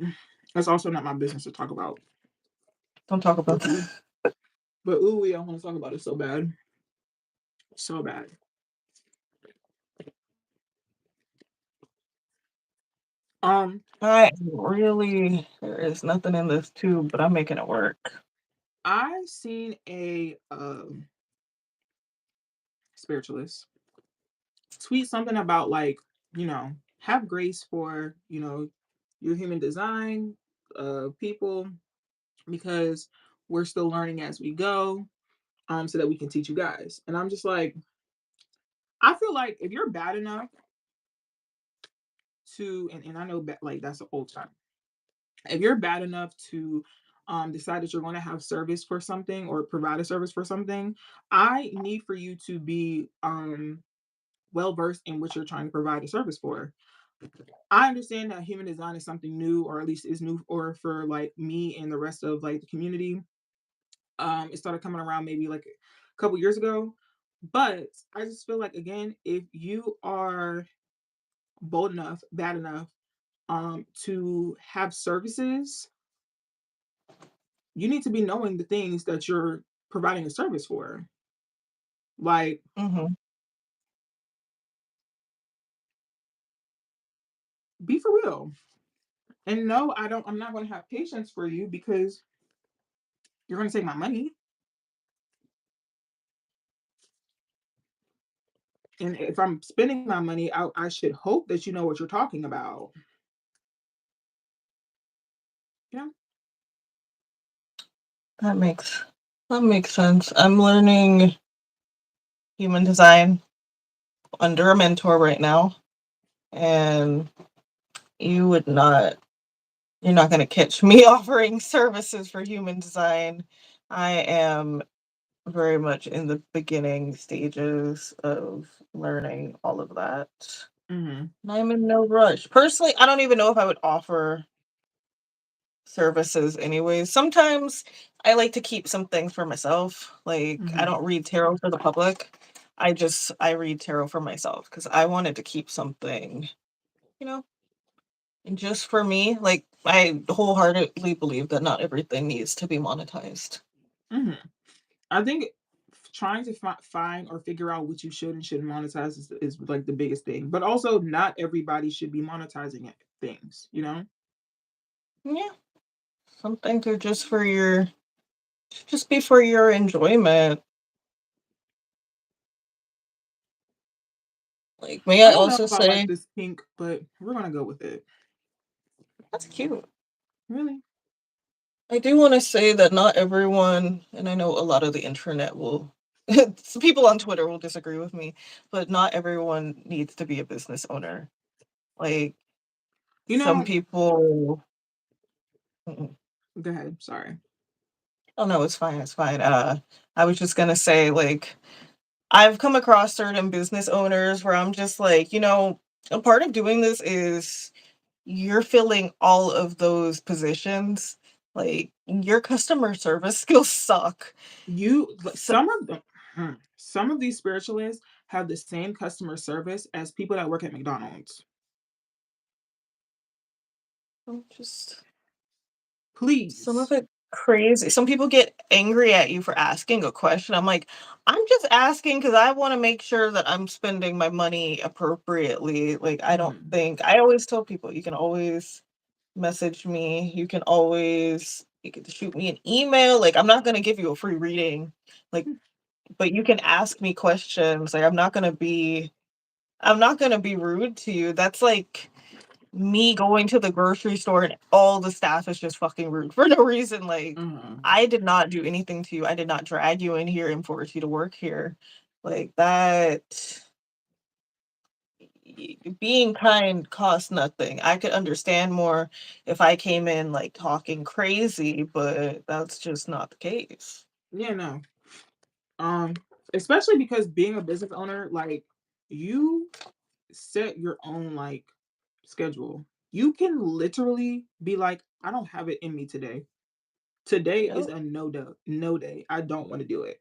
It's also not my business to talk about. Don't talk about But that. ooh, I want to talk about it so bad, so bad. Um, I really, there is nothing in this tube, but I'm making it work. I seen a spiritualist tweet something about like, have grace for, your human design people, because we're still learning as we go, so that we can teach you guys. And I'm just like, I feel like if you're bad enough to, and I know like that's an old time, if you're bad enough to decide that you're going to have service for something or provide a service for something, I need for you to be well versed in what you're trying to provide a service for. I understand that human design is something new, or at least is new, or for like me and the rest of like the community. It started coming around maybe like a couple years ago, but I just feel like, again, if you are bold enough, bad enough, to have services, you need to be knowing the things that you're providing a service for. Like, Hmm. be for real. And no, I'm not going to have patience for you because you're going to take my money. And if I'm spending my money, I should hope that you know what you're talking about. Yeah. That makes that makes sense. I'm learning human design under a mentor right now, and you would not you're not going to catch me offering services for human design. I am very much in the beginning stages of learning all of that. Hmm. And I'm in no rush. Personally, I don't even know if I would offer services anyways. Sometimes I like to keep some things for myself. Like I Hmm. don't read tarot for the public. I read tarot for myself because I wanted to keep something, you know, and just for me. Like I wholeheartedly believe that not everything needs to be monetized. Hmm. I think trying to find or figure out what you should and shouldn't monetize is like the biggest thing. But also, not everybody should be monetizing things, you know? Yeah. Some things are just for your just be for your enjoyment. Like may I I don't know also if I like say this pink, but we're gonna go with it. that's cute. Really? I do want to say that not everyone, and I know a lot of the internet will, some people on Twitter will disagree with me, but not everyone needs to be a business owner. Like You some know, people, mm-mm. go ahead. Sorry. Oh no, it's fine, it's fine. I was just gonna say, like, I've come across certain business owners where I'm just like, A part of doing this is you're filling all of those positions. Like, your customer service skills suck. You like So some of these spiritualists have the same customer service as people that work at McDonald's. just some of Please. it crazy. Some people get angry at you for asking a question. I'm like, I'm just asking because I want to make sure that I'm spending my money appropriately. Like, Mhm, I always tell people you can always message me. You can shoot me an email. Like, I'm not gonna give you a free reading. Like, mm, but you can ask me questions. Like, I'm not gonna be rude to you. That's like me going to the grocery store and all the staff is just fucking rude for no reason. Like, mhm. I did not do anything to you. I did not drag you in here and force you to work here. Like that being kind costs nothing. I could understand more if I came in like talking crazy, but that's just not the case. Yeah, no. Um, Especially because being a business owner, like, you set your own, like, schedule. You can literally be like, "I don't have it in me today. Today is Yep. a no day. I don't wanna do it.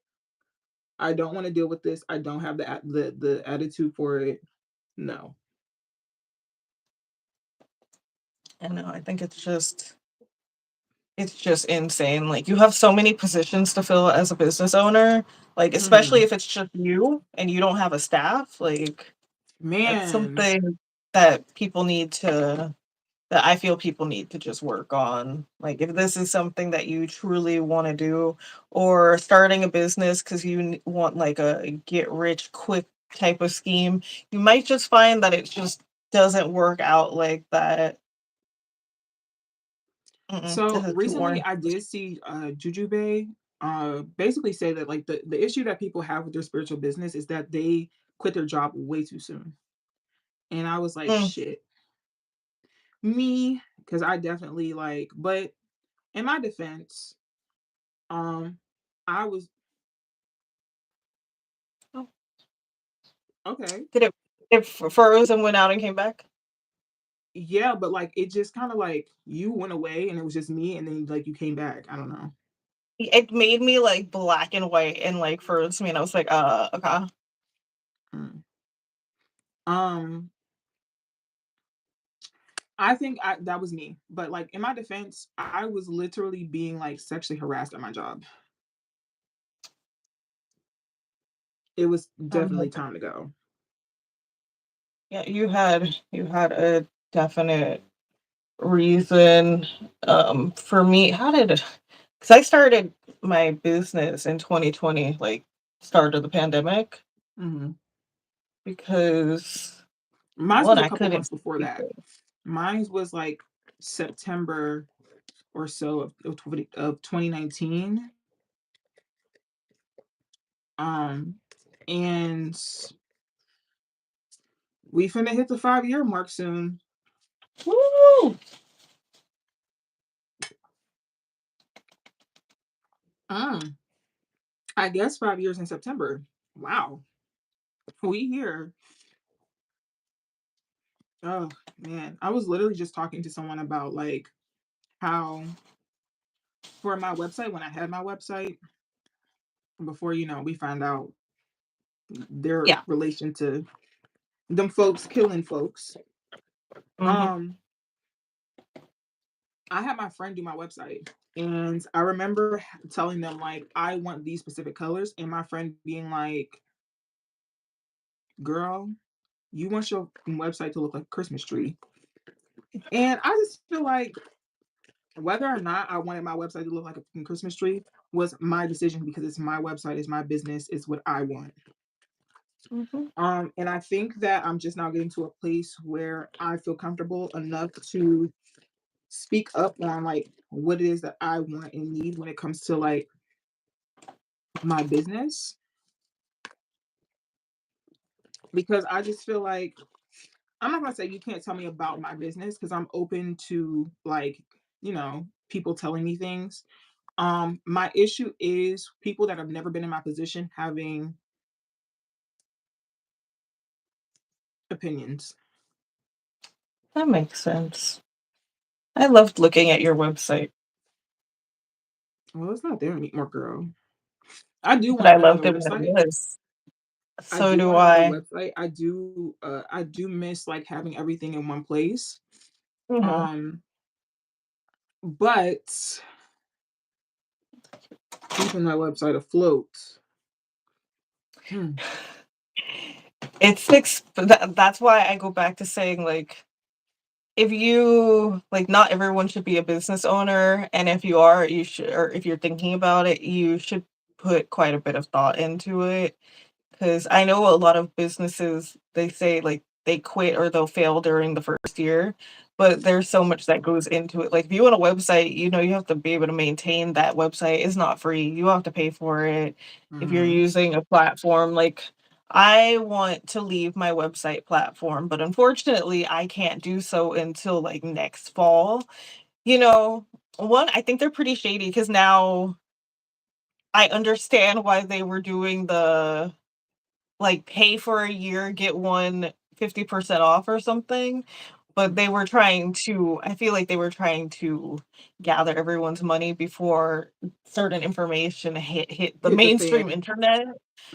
I don't wanna deal with this. I don't have the attitude for it. No." I know. I think it's just insane. Like, you have so many positions to fill as a business owner, like, especially Mhm. if it's just you and you don't have a staff, like, that's Man. something that people need to that I feel people need to just work on. Like, if this is something that you truly wanna do, or starting a business because you want, like, a get rich quick type of scheme, you might just find that it just doesn't work out like that. This So is too recently orange. I did see Jujube basically say that like the issue that people have with their spiritual business is that they quit their job way too soon. And I was like, Mm. shit, me, because I definitely like, but in my defense, um, I was Oh, okay. did it froze and went out and came back? Yeah, but like it just kind of like you went away and it was just me, and then like you came back. I don't know. It made me, like, black and white and, like, froze me, and I was like, okay." Mm. Um, I think that was me, but like in my defense, I was literally being like sexually harassed at my job. It was definitely Um, time to go. yeah, you had a definite reason, for me because I started my business in 2020, like, start of the pandemic, Mhm. because, Mine 1, was a I couple couldn't months before see that. people. Mine was like September or so of 2019. Um, and we finna hit the 5 year mark soon. Woo! Mm, I guess 5 years in September. Wow, we here. Oh man, I was literally just talking to someone about like how for my website when I had my website before we found out their Yeah. relation to them folks killing folks. Mhm. Um, I had my friend do my website, and I remember telling them like I want these specific colors, and my friend being like, "Girl, you want your website to look like a Christmas tree." And I just feel like whether or not I wanted my website to look like a fucking Christmas tree was my decision because it's my website, it's my business, it's what I want. Mhm. And I think that I'm just now getting to a place where I feel comfortable enough to speak up on like what it is that I want and need when it comes to like my business because I just feel like I'm not gonna say you can't tell me about my business because I'm open to like people telling me things. My issue is people that have never been in my position having opinions. That makes sense. I loved looking at your website, Well, it's not there anymore, girl. I do but want I another loved it when it website. was. I So do do want another I. website. I do miss like having everything in one place. Mhm. Um, but keeping that website afloat. Hmm. That's why I go back to saying, like, if you like, not everyone should be a business owner, and if you are, you should, or if you're thinking about it, you should put quite a bit of thought into it. Because I know a lot of businesses, they say like they quit or they'll fail during the first year, but there's so much that goes into it. Like if you want a website, you have to be able to maintain that website. It's not free. You have to pay for it. If you're Mhm. using a platform, like I want to leave my website platform, but unfortunately I can't do so until like next fall. You know, one, I think they're pretty shady because now I understand why they were doing the like pay for a year, get one 50% off or something, but they were trying to, I feel like they were trying to gather everyone's money before certain information hit the Hit the mainstream fan. internet.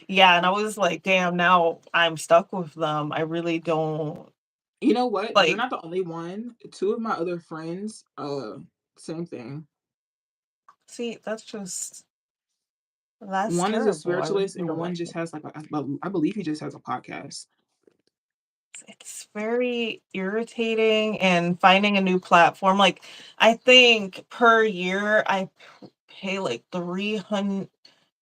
Yeah, and I was like, "Damn, now I'm stuck with them." I really don't You know what? You're like not the only one. Two of my other friends, same thing. see, that's One is a terrible. I really spiritualist and don't one like just it. has like I believe he just has a podcast. It's very irritating and finding a new platform. Like, I think per year I pay like 300,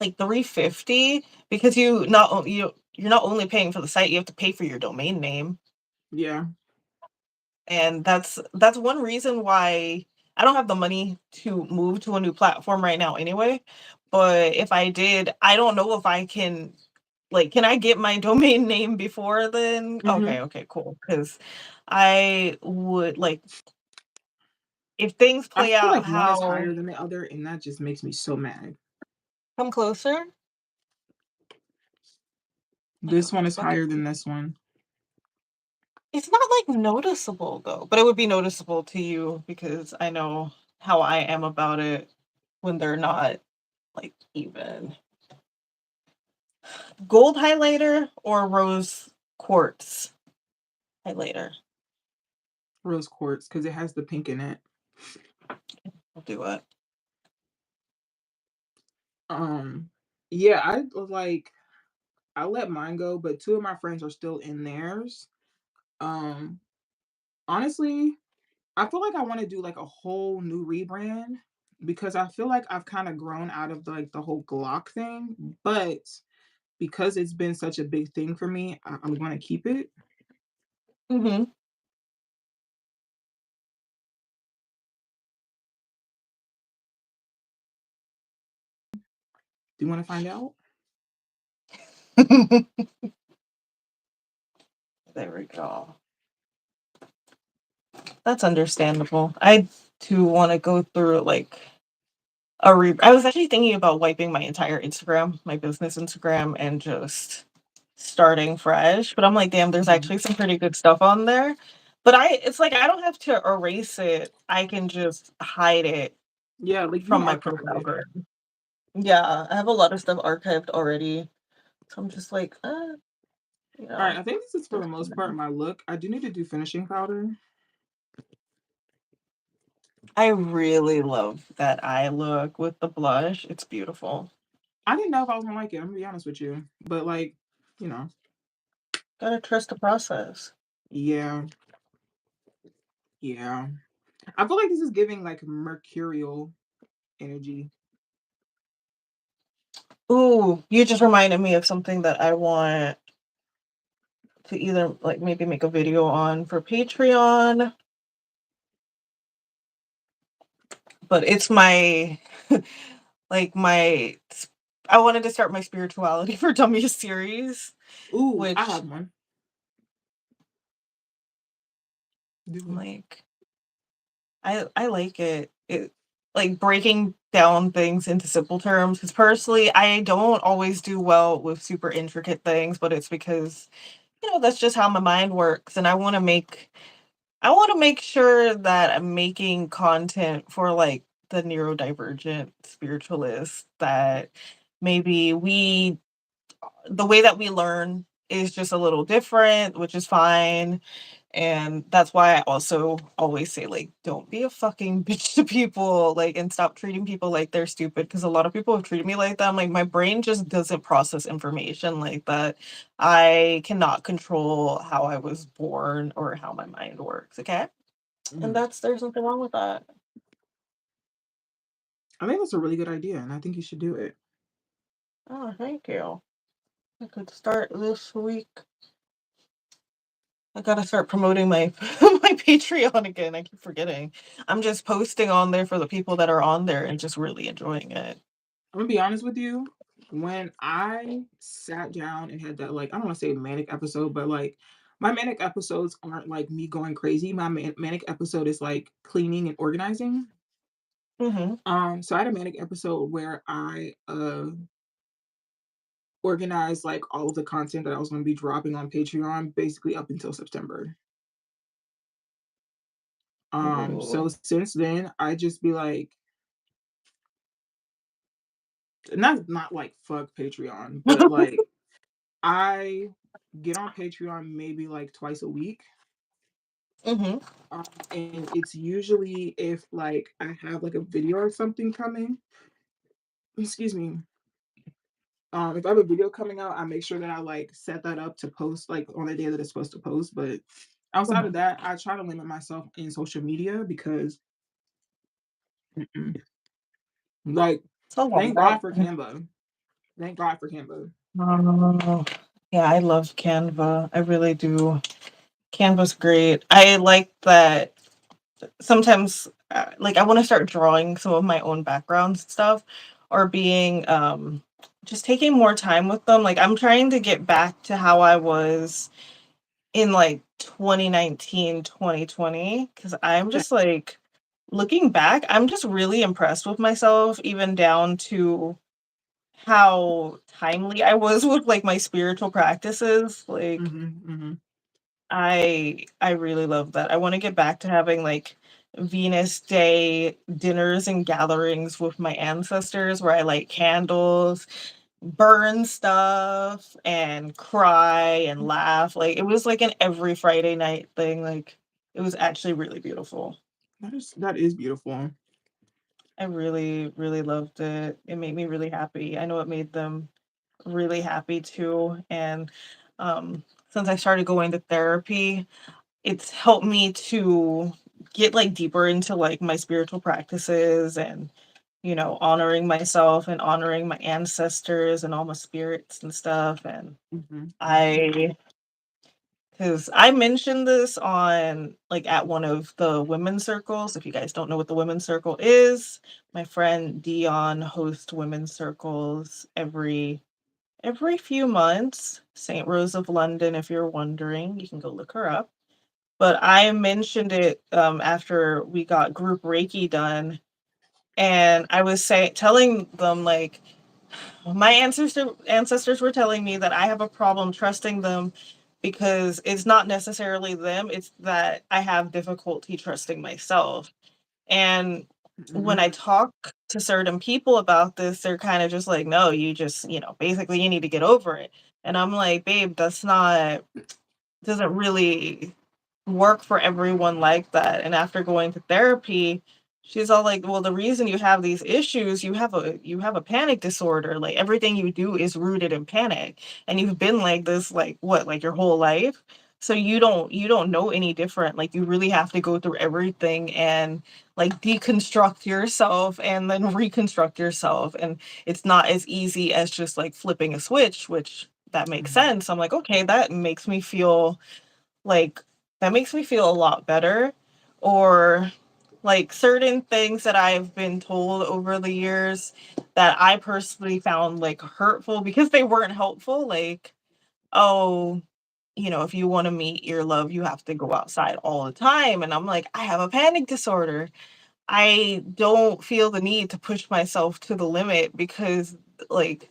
like 350, because you're not only paying for the site, you have to pay for your domain name. Yeah. And that's one reason why I don't have the money to move to a new platform right now anyway. But if I did, I don't know if I can, like, can I get my domain name before then? Hmm. Okay, cool. Because I would like, if things I play feel out like one is how. higher than the other, and that just makes me so mad. Come closer. This one is Look, higher than this one. it's not like noticeable though, but it would be noticeable to you because I know how I am about it when they're not like even. Gold highlighter or rose quartz highlighter? Rose quartz because it has the pink in it. I'll do it. Um, yeah, I let mine go, but two of my friends are still in theirs. Um, honestly, I feel like I want to do like a whole new rebrand because I feel like I've kind of grown out of like the whole Glock thing, but because it's been such a big thing for me, I'm going to keep it. Hmm. Do you want to find out? There we go. That's understandable. I too want to go through like I was actually thinking about wiping my entire Instagram, my business Instagram, and just starting fresh. But I'm like, damn, there's Mhm. actually some pretty good stuff on there. But it's like I don't have to erase it. I can just hide it Yeah, like you from can my archive profile it. grid. Yeah, I have a lot of stuff archived already. So I'm just like, you All right, know, I think this is for the just most part my look. I do need to do finishing powder. I really love that eye look with the blush. It's beautiful. I didn't know if I was gonna like it. I'm gonna be honest with you, but like, you know, Gotta trust the process. yeah, yeah. I feel like this is giving like mercurial energy. Ooh, you just reminded me of something that I want to either like maybe make a video on for Patreon, but it's my like my I wanted to start my spirituality for dummies series, Ooh, I which have one. Do it. like I like it. It like breaking down things into simple terms because personally I don't always do well with super intricate things, but it's because that's just how my mind works and I want to make I want to make sure that I'm making content for like the neurodivergent spiritualists that maybe we the way that we learn is just a little different, which is fine. And that's why I also always say, like, don't be a fucking bitch to people, like, and stop treating people like they're stupid. Because a lot of people have treated me like that. I'm like, my brain just doesn't process information like that. I cannot control how I was born or how my mind works. Okay. And Mm. there's nothing wrong with that. I think that's a really good idea, and I think you should do it. Oh, thank you. I could start this week. I gotta start promoting my my Patreon again. I keep forgetting. I'm just posting on there for the people that are on there and just really enjoying it. I'm gonna be honest with you. When I sat down and had that, like, I don't want to say manic episode, but like, my manic episodes aren't like me going crazy. My manic episode is like cleaning and organizing. Mhm. So I had a manic episode where I organized like all of the content that I was going to be dropping on Patreon, basically up until September. Ooh. So since then, I just be like, not like fuck Patreon, but like I get on Patreon maybe like twice a week. Mhm. And it's usually if like I have like a video or something coming. Excuse me. If I have a video coming out, I make sure that I like set that up to post like on the day that it's supposed to post. But outside of Mhm. that, I try to limit myself in social media because mm-mm. Like, It's a thank God lot. for Canva. Thank God for Canva. Oh, yeah, I love Canva. I really do. Canva's great. I like that sometimes, like, I want to start drawing some of my own backgrounds and stuff, or being just taking more time with them. Like, I'm trying to get back to how I was in like 2019, 2020, because I'm Yeah. just like looking back, I'm just really impressed with myself, even down to how timely I was with like my spiritual practices. Like, Hmm. I really love that. I want to get back to having like Venus Day dinners and gatherings with my ancestors where I light candles, burn stuff, and cry and laugh. Like, it was like an every Friday night thing. Like, it was actually really beautiful. That is beautiful. I really, really loved it. It made me really happy. I know it made them really happy too. And since I started going to therapy, it's helped me to get like deeper into like my spiritual practices and honoring myself and honoring my ancestors and all my spirits and stuff. And Hmm. I because I mentioned this on like at one of the women's circles. If you guys don't know what the women's circle is, my friend Dion hosts women's circles every few months. St. Rose of London, if you're wondering, you can go look her up. But I mentioned it after we got group Reiki done, and I was telling them like my ancestors were telling me that I have a problem trusting them because it's not necessarily them, it's that I have difficulty trusting myself. And when Hmm. I talk to certain people about this, they're kind of just like, no, you just, basically you need to get over it. And I'm like, babe, that's not doesn't really work for everyone like that. And after going to therapy, she's all like, "Well, the reason you have these issues, you have a panic disorder. Like everything you do is rooted in panic, and you've been like this, like what, like your whole life. So you don't know any different. Like you really have to go through everything and like deconstruct yourself and then reconstruct yourself. And it's not as easy as just like flipping a switch, which that makes Hmm. sense. I'm like, okay, like that makes me feel a lot better. Or like certain things that I've been told over the years that I personally found like hurtful because they weren't helpful, like, oh, if you want to meet your love, you have to go outside all the time. And I'm like, I have a panic disorder. I don't feel the need to push myself to the limit because like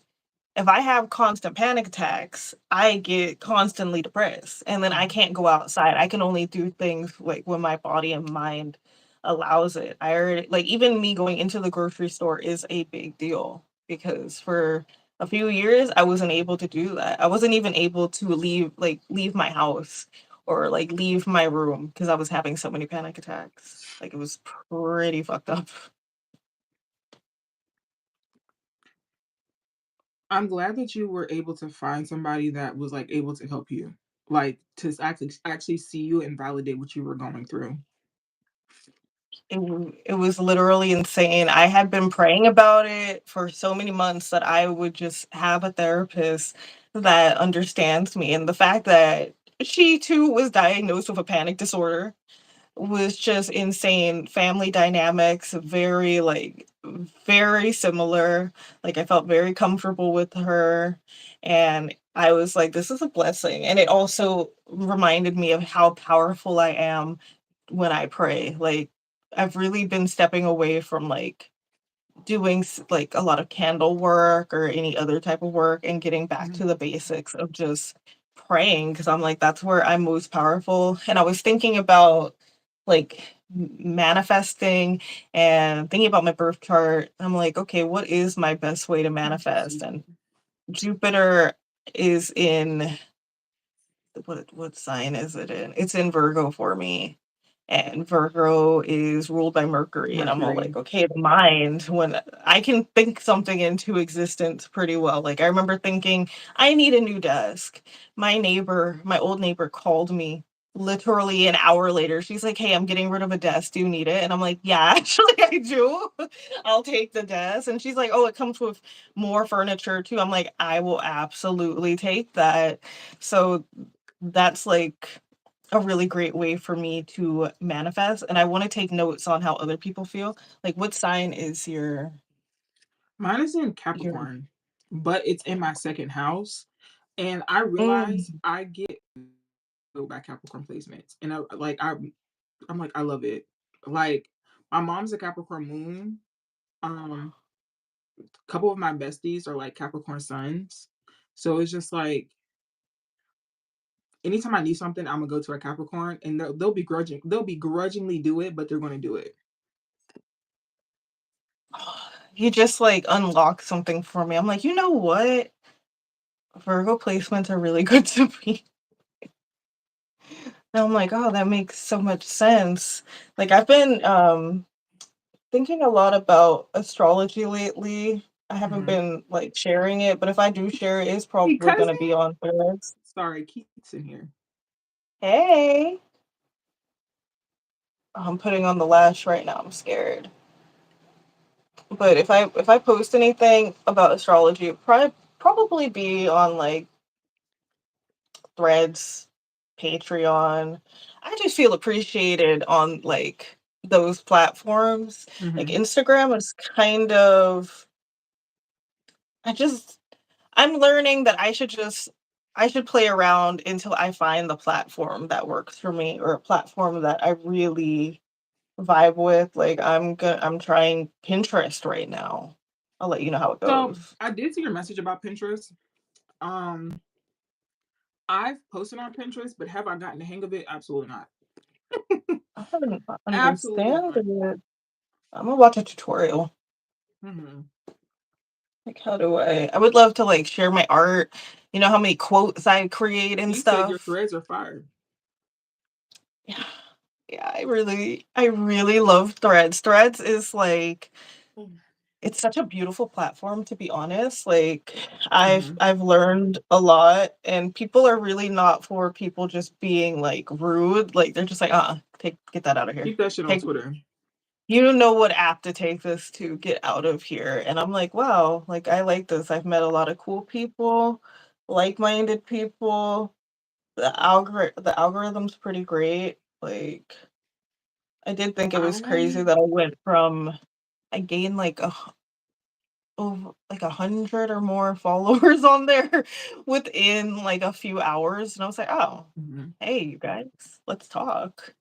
if I have constant panic attacks, I get constantly depressed and then I Mhm. can't go outside. I can only do things like when my body and mind allows it. I already like even me going into the grocery store is a big deal because for a few years I wasn't able to do that. I wasn't even able to leave my house or like leave my room because I was having so many panic attacks. Like it was pretty fucked up. I'm glad that you were able to find somebody that was, like, able to help you, like, to actually see you and validate what you were going through. It was literally insane. I had been praying about it for so many months that I would just have a therapist that understands me, and the fact that she too was diagnosed with a panic disorder was just insane. Family dynamics, very similar. Like, I felt very comfortable with her, and I was like, "This is a blessing," and it also reminded me of how powerful I am when I pray. Like, I've really been stepping away from, like, like, a lot of candle work or any other type of work and getting back Mhm. to the basics of just praying because 'cause I'm like, "That's where I'm most powerful," and I was thinking about, like, manifesting and thinking about my birth chart. I'm like, "Okay, what is my best way to manifest?" Excuse And me. Jupiter is in what sign is it in? It's in Virgo for me, and Virgo is ruled by Mercury, and I'm all Mercury. like, "Okay, the mind, when I can think something into existence pretty well." Like, I remember thinking, "I need a new desk." My old neighbor called me literally an hour later. She's like, "Hey, I'm getting rid of a desk. Do you need it?" And I'm like, "Yeah, actually, I do. I'll take the desk." And she's like, "Oh, it comes with more furniture too." I'm like, "I will absolutely take that." So that's like a really great way for me to manifest, and I wanna take notes on how other people feel. Like, what sign is Mine is in your Capricorn, but it's in my 2nd house, and I realize mm, I get go by Capricorn placements, and I'm like, I love it. Like, my mom's a Capricorn moon, um, a couple of my besties are, like, Capricorn suns, so it's just like, anytime I need something, Imma go to a Capricorn, and they'll begrudgingly do it, but they're gonna do it. you just, like, unlocked something for me. I'm like, "You know what? Virgo placements are really good to me." And I'm like, "Oh, that makes so much sense." Like, I've been, thinking a lot about astrology lately. I haven't Mhm. been, like, sharing it, but if I do share it, it's Hey, probably cousin. gonna be on Threads. Sorry, Keith's in here. Hey. I'm putting on the lash right now, I'm scared. But if I post anything about astrology, probably be on like Threads, Patreon. I just feel appreciated on like those platforms. Like Mhm. Instagram is kind of I just I'm learning that I should play around until I find the platform that works for me or a platform that I really vibe with. Like I'm trying Pinterest right now. I'll let you know how it So, goes. I did see your message about Pinterest. Um, I've posted on Pinterest, but have I gotten the hang of it? Absolutely not. I don't Absolutely understand not. it. I'm gonna watch a tutorial. Mhm. Like I would love to like share my art. You know how many quotes I create and Keith said your stuff. threads are fire. Yeah. Yeah, I really love Threads. Threads is like Mm. it's such a beautiful platform to be honest. Like Mhm. I've learned a lot and people are really not for people just being like rude. Like they're just like, take get that out of here. Keep that shit on Take Twitter. you know what app to take this to get out of here. And I'm like, wow, like I like this. I've met a lot of cool people, like-minded people. The algorithm's pretty great. Like I did think it was crazy I that I gained like over like 100 or more followers on there within like a few hours. And I was like, oh, Mhm. hey, you guys, let's talk.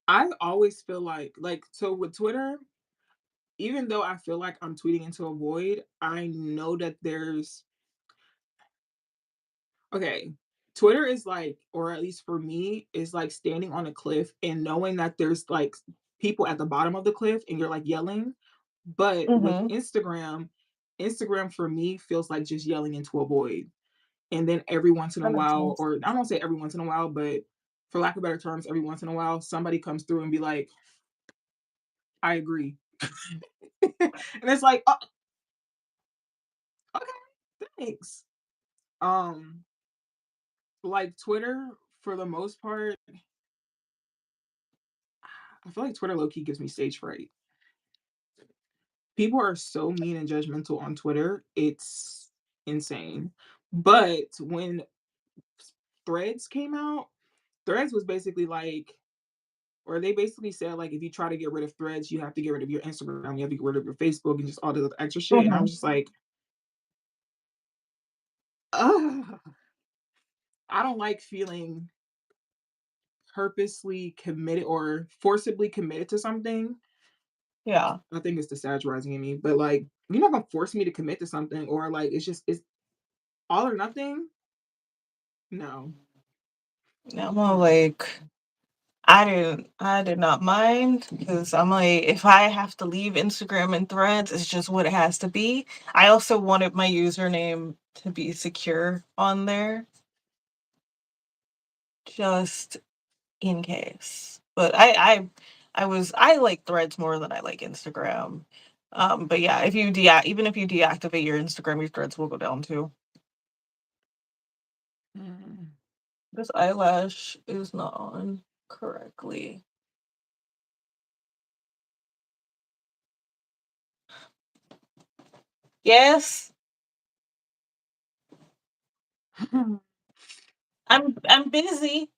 I always feel like so with Twitter, even though I feel like I'm tweeting into a void, I know that there's Okay. Twitter is like, or at least for me, is like standing on a cliff and knowing that there's like people at the bottom of the cliff and you're like yelling. But with Mhm. Instagram, Instagram for me feels like just yelling into a void. And then every once in a That makes while, sense. or I don't say every once in a while, but for lack of better terms, every once in a while, somebody comes through and be like, I agree. And it's like, oh, okay, thanks. Um, like Twitter, for the most part, I feel like Twitter low key gives me stage fright. People are so mean and judgmental on Twitter. It's insane. But when Threads came out, Threads was basically like, or they basically said like, if you try to get rid of Threads, you have to get rid of your Instagram, you have to get rid of your Facebook, and just all this extra shit. And I Mhm. was just like, ugh, I don't like feeling purposely committed or forcibly committed to something. Yeah. I think it's the Sag rising in me, but like, you're not gonna force me to commit to something, or like, it's all or nothing. No. Yeah, I'm all like, I did not mind because I'm like, if I have to leave Instagram and Threads, it's just what it has to be. I also wanted my username to be secure on there, just in case. But I like Threads more than I like Instagram. But yeah, if you even if you deactivate your Instagram, your Threads will go down too. Mm. This eyelash is not on correctly. Yes, I'm busy.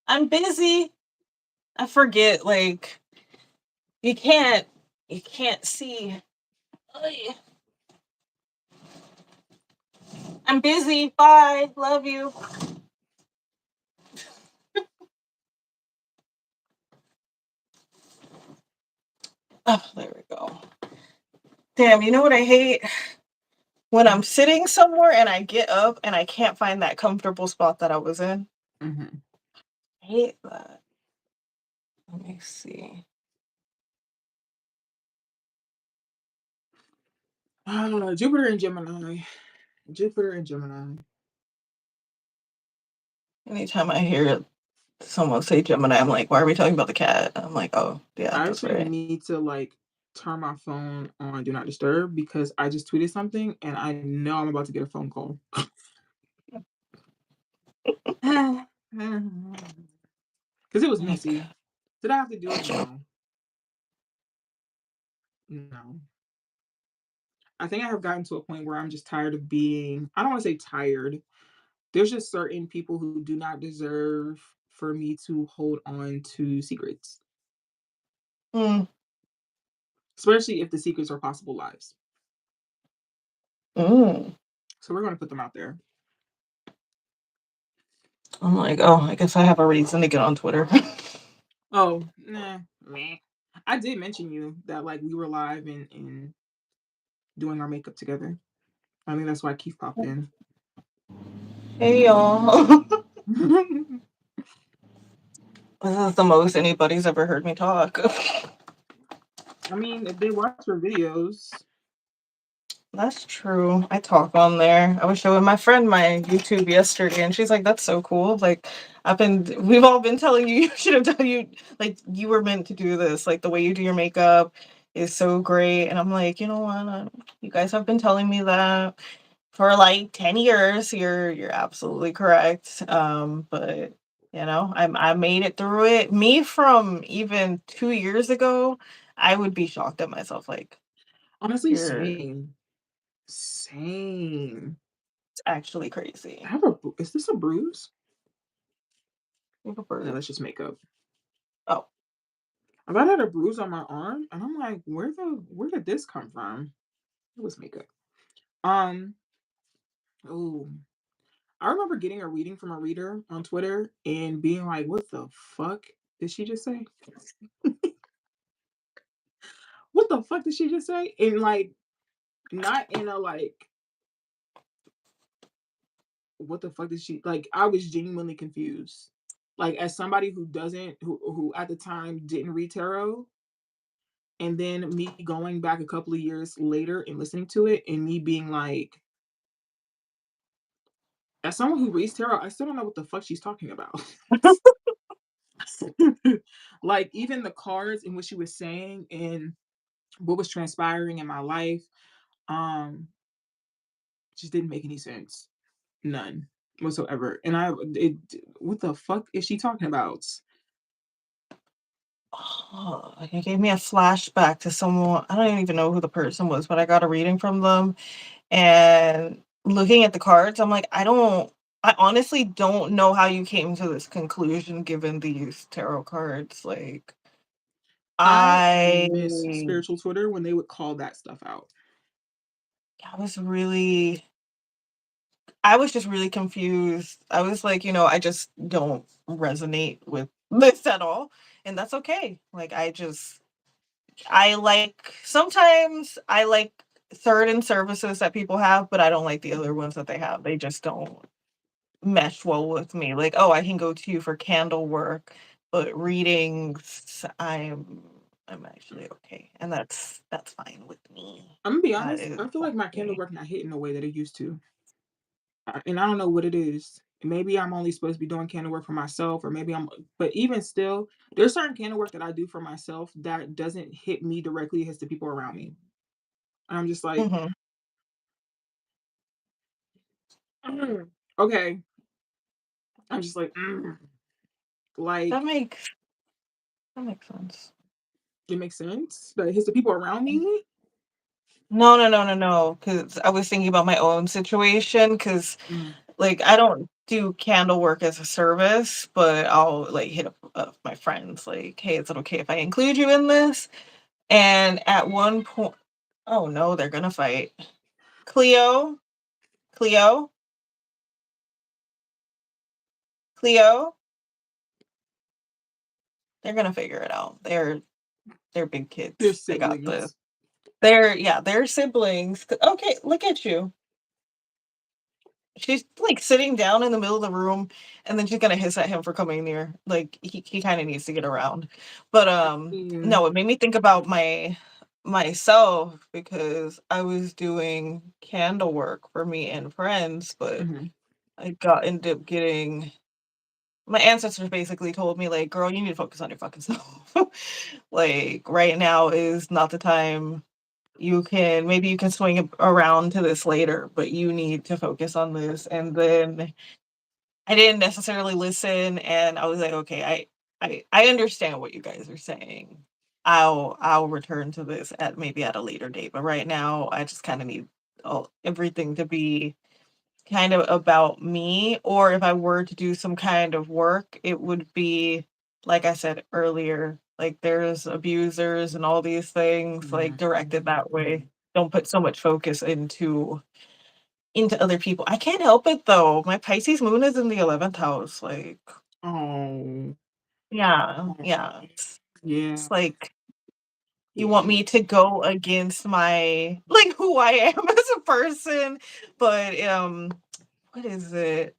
I'm busy. I forget, like, you can't you can't see. Ay, I'm busy. Bye. Love you. Oh, there we go. Damn, you know what I hate? When I'm sitting somewhere and I get up and I can't find that comfortable spot that I was in. Mhm. I hate that. Let me see. Jupiter and Gemini. Jupiter and Gemini. Anytime I hear someone say Gemini, I'm like, why are we talking about the cat? I'm like, oh, yeah, I that's actually right. need to like turn my phone on do not disturb because I just tweeted something and I know I'm about to get a phone call. Because it was Like, messy. Did I have to do it? No. No. I think I have gotten to a point where I'm just tired of being, I don't want to say tired. There's just certain people who do not deserve for me to hold on to secrets, mm, especially if the secrets are possible lives. mm. So we're going to put them out there. I'm like, oh, I guess I have a reason to get on Twitter. Oh, nah, meh. I did mention you that like we were live and doing our makeup together. I think that's why Keith popped in. Hey, y'all. This is the most anybody's ever heard me talk. I mean, if they watch our videos, That's true. I talk on there. I was showing my friend my YouTube yesterday, and she's like, "That's so cool." Like, we've all been telling you, you should have done you, like, you were meant to do this. Like, the way you do your makeup is so great. And I'm like, you know what? You guys have been telling me that for like 10 years. You're absolutely correct. But I made it through it. Me from even 2 years ago, I would be shocked at myself. Like, honestly, you're same. Same. it's actually crazy. I have is this a bruise? You have a No, that's bruise. just makeup. Oh, I thought I had a bruise on my arm, and I'm like, where did this come from? It was makeup. Um, oh, I remember getting a reading from a reader on Twitter and being like, what the fuck did she just say? What the fuck did she just say? And like, not in a like what the fuck did she like? I was genuinely confused. Like as somebody who doesn't who at the time didn't read tarot, and then me going back a couple of years later and listening to it and me being like, as someone who reads tarot, I still don't know what the fuck she's talking about. Like even the cards and what she was saying and what was transpiring in my life, um, just didn't make any sense. None whatsoever. And it, what the fuck is she talking about? Oh, it gave me a flashback to someone. I don't even know who the person was, but I got a reading from them. And looking at the cards, I'm like, I honestly don't know how you came to this conclusion given these tarot cards. Like, I I, miss spiritual Twitter when they would call that stuff out. I was really, I was just really confused. I was like, I just don't resonate with this at all. And that's okay. Like, I like sometimes I like certain services that people have, but I don't like the other ones that they have. They just don't mesh well with me. Like, oh, I can go to you for candle work, but readings, I'm actually okay, and that's fine with me. I'm gonna be That honest. is I feel like my candle okay. work not hitting the way that it used to, and I don't know what it is. Maybe I'm only supposed to be doing candle work for myself, or maybe I'm. But even still, there's certain candle work that I do for myself that doesn't hit me directly; it hits the people around me. And I'm just like, Hmm. "Mm, okay. I'm just like, That like makes that makes sense. it makes sense, but it hits the people around me. No, no, no, no, no. Because I was thinking about my own situation. Because Mm, like I don't do candle work as a service, but I'll like hit up my friends like, hey, is it okay if I include you in this? And at one point, oh no, they're gonna fight. Cleo, Cleo, Cleo, they're gonna figure it out. They're big they're kids. They got this. siblings. They're siblings. Okay, look at you. She's like sitting down in the middle of the room, and then she's gonna hiss at him for coming near. Like he kind of needs to get around. But Yeah. no, it made me think about myself because I was doing candle work for me and friends, but Hmm. ended up getting my ancestors basically told me like, girl, you need to focus on your fucking self. Like right now is not the time. Maybe you can swing around to this later, but you need to focus on this. And then I didn't necessarily listen, and I was like, okay, I understand what you guys are saying. I'll return to this at maybe at a later date, but right now I just kind of need everything to be kind of about me, or if I were to do some kind of work, it would be like I said earlier, like there's abusers and all these things like directed that way. Don't put so much focus into other people. I can't help it though. My Pisces moon is in the 11th house. Like, Oh, yeah, oh, yeah. yeah, It's like you want yeah. me to go against my like who I am as a person, but what is it?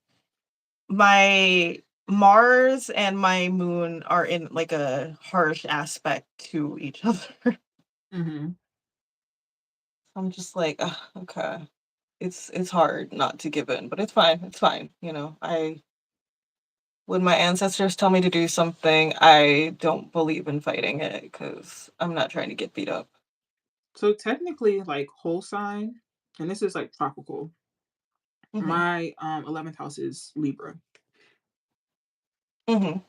My Mars and my moon are in like a harsh aspect to each other. Hmm. I'm just like, "Ugh, okay. It's hard not to give in, but it's fine. It's fine. I when my ancestors tell me to do something, I don't believe in fighting it because I'm not trying to get beat up. So technically, like whole sign, and this is like tropical. Hmm. My 11th house is Libra, Hmm.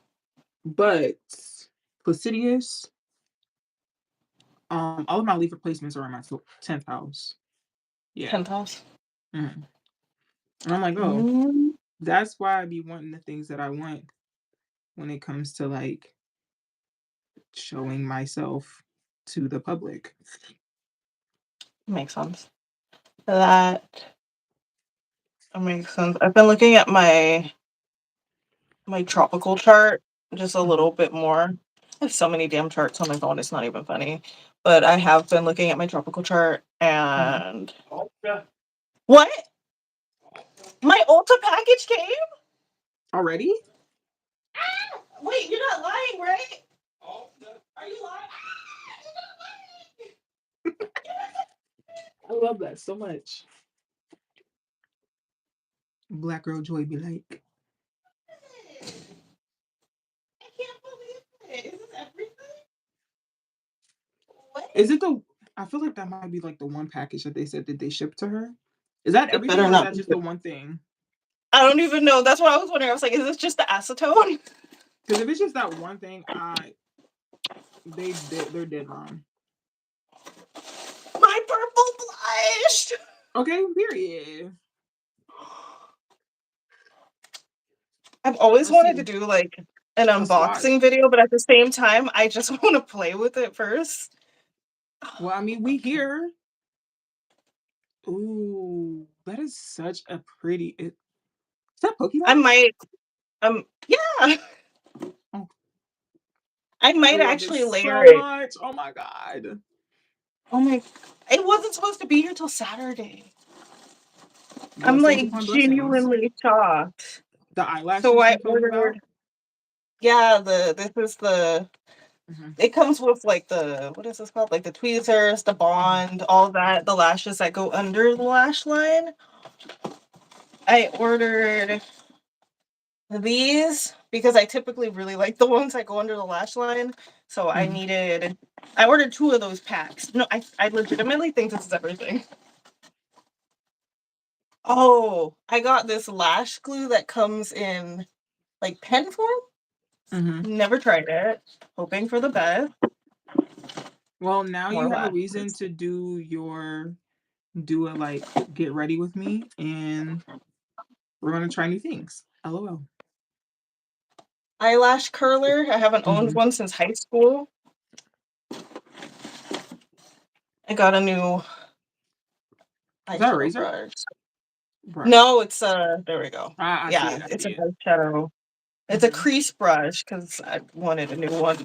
but Placidius, all of my Libra placements are in my 10th house. Yeah. 10th house. Mhm. And I'm like, oh, Mm, that's why I be wanting the things that I want when it comes to like showing myself to the public. makes sense. That makes sense. I've been looking at my tropical chart just a Mhm. little bit more. I have so many damn charts on my phone, it's not even funny. But I have been looking at my tropical chart Mhm. and what? My Ulta package came? Already? Wait, you're not lying, right? Are you lying? I love that so much. Black girl joy be like, I can't believe it. Is this everything? What? is it the? I feel like that might be like the one package that they said that they shipped to her. Is that It everything, better or is not that be. just the one thing? I don't even know. That's what I was wondering. I was like, is this just the acetone? Because if it's just that one thing, they're dead wrong. My purple blush. Okay, period. I've always Let's wanted to see do like an a swatch. unboxing video, but at the same time, I just want to play with it first. Well, I mean, we here. Ooh, that is such a pretty. Is that I Pokemon? might, yeah, Oh, I I might love it actually layer so it. much. Oh my god. Oh my, it wasn't supposed to be here till Saturday. I'm Blessings like upon blessings. genuinely shocked. The So eyelashes I you told me about. ordered, yeah, this is the, Mm-hmm. it comes with like the, what is this called? Like the tweezers, the Mm-hmm. bond, all that, the lashes that go under the lash line. I ordered these because I typically really like the ones that go under the lash line. So I ordered 2 of those packs. No, I legitimately think this is everything. Oh, I got this lash glue that comes in like pen form. Mm-hmm. Never tried it. Hoping for the best. Well, now More you have a reason lashes. to do a like get ready with me, and we're gonna try new things. LOL. Eyelash curler. I haven't owned Mm-hmm. one since high school. I got a new Is that a eyeshadow razor? brush. Brush. No, it's there we go. I see Yeah, it. I it's see an it. eyeshadow. It's a Mm-hmm. crease brush because I wanted a new one.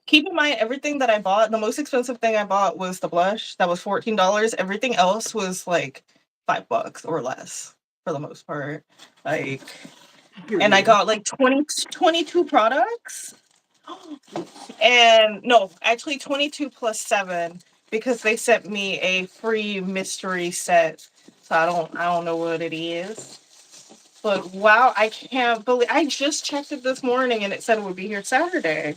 Keep in mind, everything that I bought, the most expensive thing I bought was the blush. That was $14. Everything else was like $5 or less for the most part. Like, and I Period. got like 22 products. Oops. And no, actually 22 plus 7 because they sent me a free mystery set. So I don't know what it is. But wow, I can't believe I just checked it this morning and it said it would be here Saturday.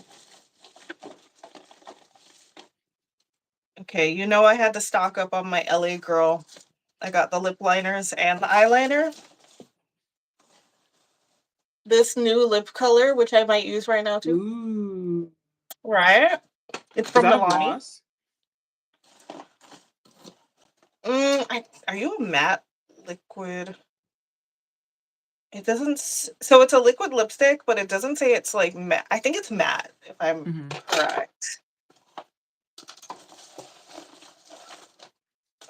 Okay, you know I had to stock up on my LA Girl. I got the lip liners and the eyeliner. This new lip color, which I might use right now too. Ooh. Right? It's Is from that a Milani. gloss? Are you a matte liquid? It doesn't. So it's a liquid lipstick, but it doesn't say it's like matte. I think it's matte, if I'm Mm-hmm. correct.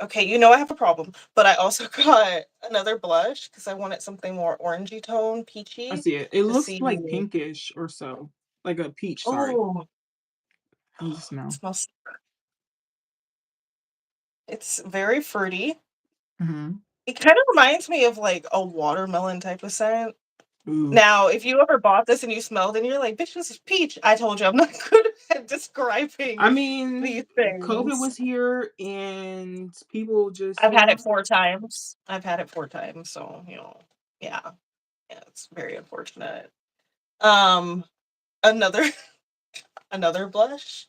Okay, you know I have a problem, but I also got another blush because I wanted something more orangey tone, I peachy, see it. It to looks see. like pinkish or so. Like a peach, sorry. Oh, How's it it smell? smells. It's very fruity. Mm-hmm. It kind of reminds me of like a watermelon type of scent. Ooh. Now, if you ever bought this and you smelled it and you're like, bitch, this is peach. I told you I'm not good at I describing mean, these COVID things. was here and people just, I've had it 4 times. I've had it 4 times, so, yeah. Yeah, it's very unfortunate. Um, another another blush,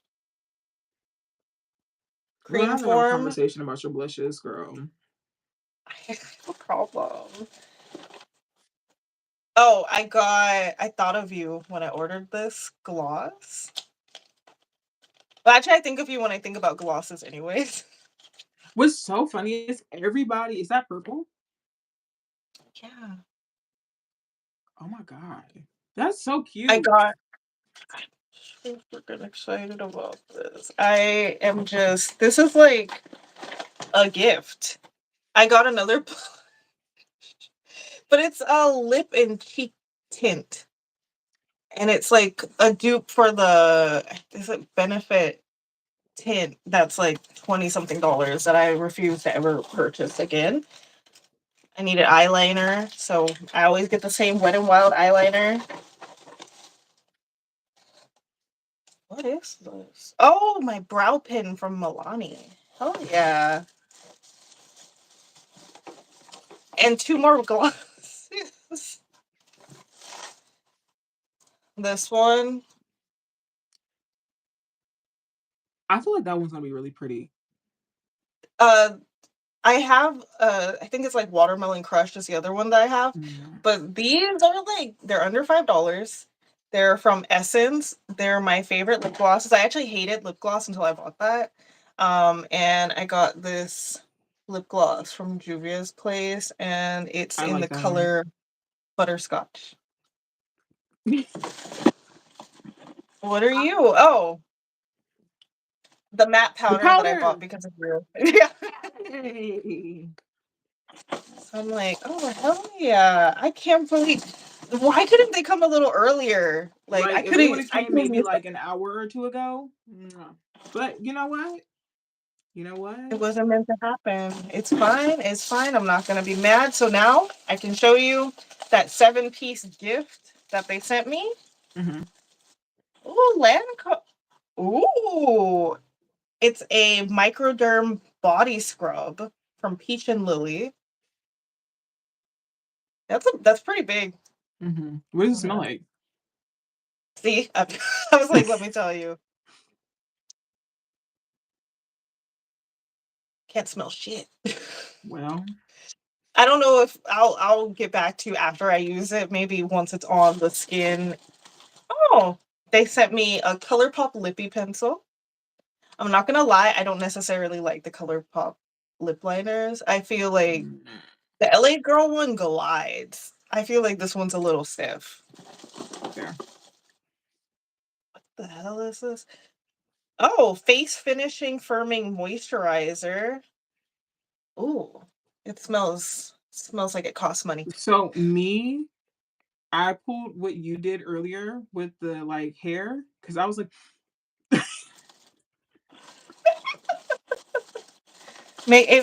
we'll cream have to have a form. conversation about your blushes, girl. I have a problem. Oh, I thought of you when I ordered this gloss. Well, actually, I think of you when I think about glosses anyways. What's so funny is everybody, is that purple? Yeah. Oh my God. That's so I cute. got I'm so freaking excited about this. I am just this is like a gift. I got another but it's a lip and cheek tint. And it's like a dupe for the is it Benefit tint that's like 20 something dollars that I refuse to ever purchase again. I needed eyeliner, so I always get the same Wet n Wild eyeliner. What is this? Oh, my brow pin from Milani. Hell yeah. And 2 more glasses. This one. I feel like that one's gonna be really pretty. Uh, I have, I think it's like Watermelon Crush is the other one that I have. Mm, But these are like, they're under $5. They're from Essence. They're my favorite lip glosses. I actually hated lip gloss until I bought that. And I got this lip gloss from Juvia's Place, and it's I in the like that one. color Butterscotch. What are you? Oh, the matte The powder that I bought powder. because of you. Yeah. Hey. So I'm like, oh hell yeah! I can't believe. Why couldn't they come a little earlier? Like Like if they would have I came couldn't maybe use that. like an hour or two ago. Mwah. But you know what? You know what? It wasn't meant to happen. It's fine. It's fine. I'm not gonna be mad. So now I can show you that 7-piece gift that they sent me. Hmm. Ooh, Lancome. Ooh, it's a microderm body scrub from Peach and Lily. That's pretty big. What does it smell Uh, like? See, I was like, let me tell you, can't smell shit. Well, I don't know if I'll get back to you after I use it. Maybe once it's on the skin. Oh, they sent me a ColourPop lippy pencil. I'm not gonna lie, I don't necessarily like the ColourPop lip liners. I feel like mm, the LA Girl one glides. I feel like this one's a little stiff. fair. The hell is this? Oh, face finishing firming moisturizer. Ooh, it smells like it costs money. So me, I pulled what you did earlier with the like hair because I was like,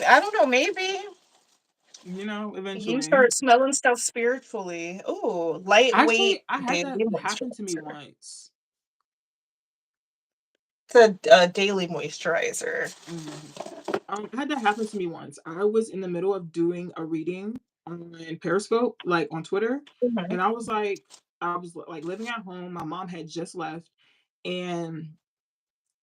I don't know, maybe you eventually. start smelling stuff spiritually. Ooh, lightweight Actually, I had daily that happen to me moisturizer. once. It's a daily moisturizer. Mhm. I had that happen to me once. I was in the middle of doing a reading on Periscope, like on Twitter, Mhm. and I was like living at home. My mom had just left, and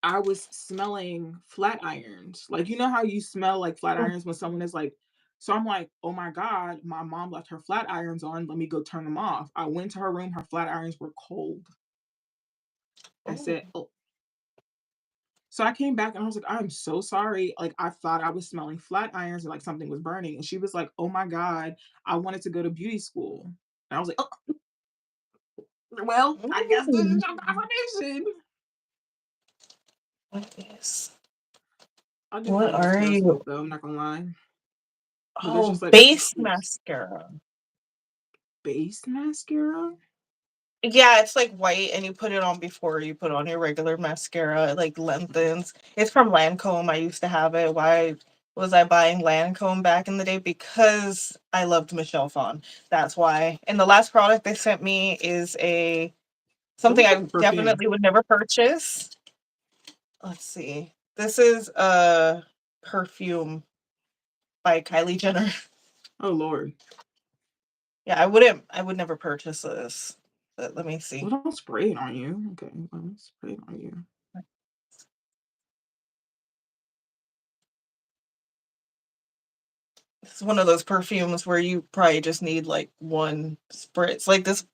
I was smelling flat irons. Like you know how you smell like flat irons when someone is like. So I'm like, oh my god, my mom left her flat irons on. Let me go turn them off. I went to her room. Her flat irons were cold. I Ooh. said, oh, so I came back and I was like, I'm so sorry. Like I thought I was smelling flat irons or like something was burning. And she was like, oh my God, I wanted to go to beauty school. And I was like, oh, well, I guess this is Ooh. your confirmation. What is? I do What kind of miss are you? Periscope though, I'm not gonna lie. But there's just Oh, like base this mascara. base mascara. Yeah, it's like white and you put it on before you put on your regular mascara. It like lengthens. It's from Lancome. I used to have it. Why was I buying Lancome back in the day? Because I loved Michelle Phan. That's why. And the last product they sent me is a It something looks I like a perfume. definitely would never purchase. Let's see. This is a perfume by Kylie Jenner. Oh Lord. Yeah, I would never purchase this. But let me Well, see. don't spray it on you. Okay, well, don't spray it on you. It's one of those perfumes where you probably just need like one spritz. Like this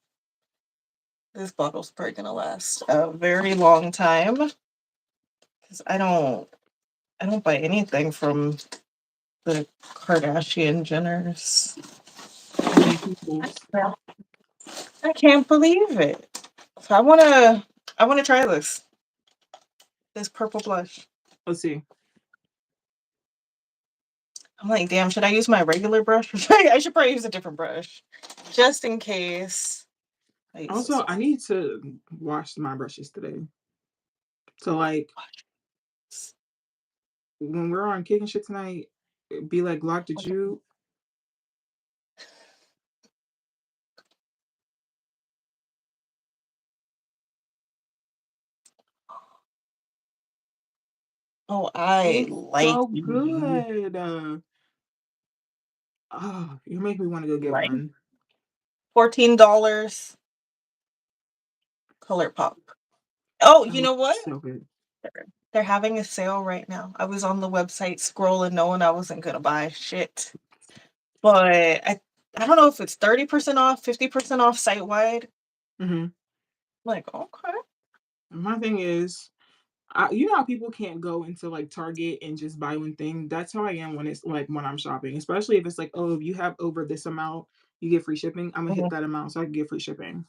bottle's probably gonna last a very long time because I don't buy anything from the Kardashian Jenners. Any peoples. I can't believe it. So I wanna try this purple blush. Let's see. I'm like, damn, should I use my regular brush? I should probably use a different brush. Just in case I use this Also, I one. need to wash my brushes today. So like when we're on kicking shit tonight, be like, Glock, did you Oh, I It's like so you. good. Oh, you make me wanna go get Like one. $14 ColourPop. Oh, That you looks know what? so good. They're having a sale right now. I was on the website scrolling knowing I wasn't gonna buy shit. But I don't know if it's 30% off, 50% off site-wide. Mhm. Like, okay. My thing is, you know how people can't go into like Target and just buy one thing? That's how I am when it's like when I'm shopping, especially if it's like, oh, if you have over this amount, you get free shipping. I'm gonna hit Mhm. that amount so I can get free shipping.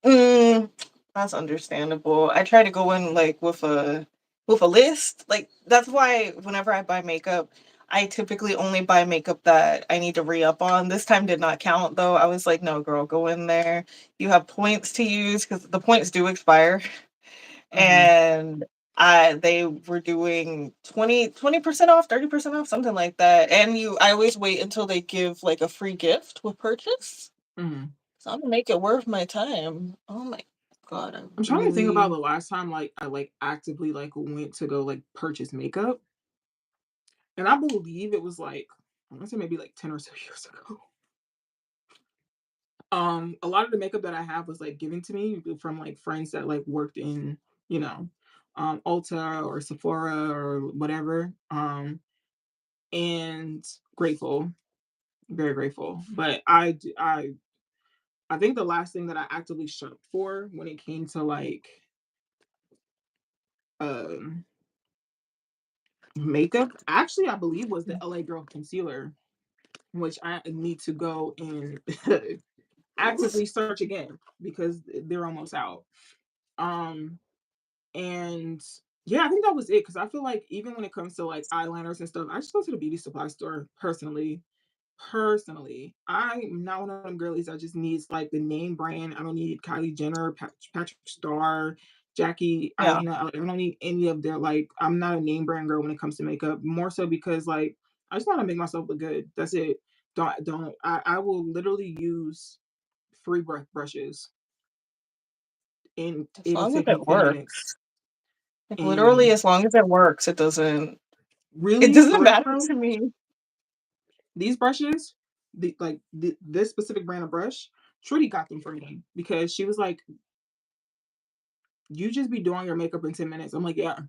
Mm, that's understandable. I try to go in like with a list. Like that's why whenever I buy makeup, I typically only buy makeup that I need to re-up on. This time did not count though. I was like, no, girl, go in there. You have points to use because the points do expire. Mhm. And I they were doing 20% off, 30% off, something like that. And I always wait until they give like a free gift with purchase. Mhm. So I'm gonna make it worth my time. Oh my god, I I'm trying to think about really the last time like I like actively like went to go like purchase makeup, and I believe it was like I want to say maybe like 10 or so years ago. A lot of the makeup that I have was like given to me from like friends that like worked in, you know, Ulta or Sephora or whatever. And grateful, very grateful. But I think the last thing that I actively shopped for when it came to like um makeup, actually I believe was the LA Girl concealer, which I need to go and actively search again because they're almost out. Um And yeah, I think that was it because I feel like even when it comes to like eyeliners and stuff, I just go to the beauty supply store personally. Personally, I'm not one of them girlies that just needs like the name brand. I don't need Kylie Jenner, Patrick Starr, Jackie yeah. Aina. I don't need any of their like. I'm not a name brand girl when it comes to makeup. More so because like I just want to make myself look good. That's it. Don't. I will literally use three brushes and As it'll long as take me it 10 minutes. works. Like literally And as long as it works, it really, doesn't for matter real, to me. these brushes, this specific brand of brush, Trudy got them for me because she was like, "You just be doing your makeup in 10 minutes." I'm like, "Yeah."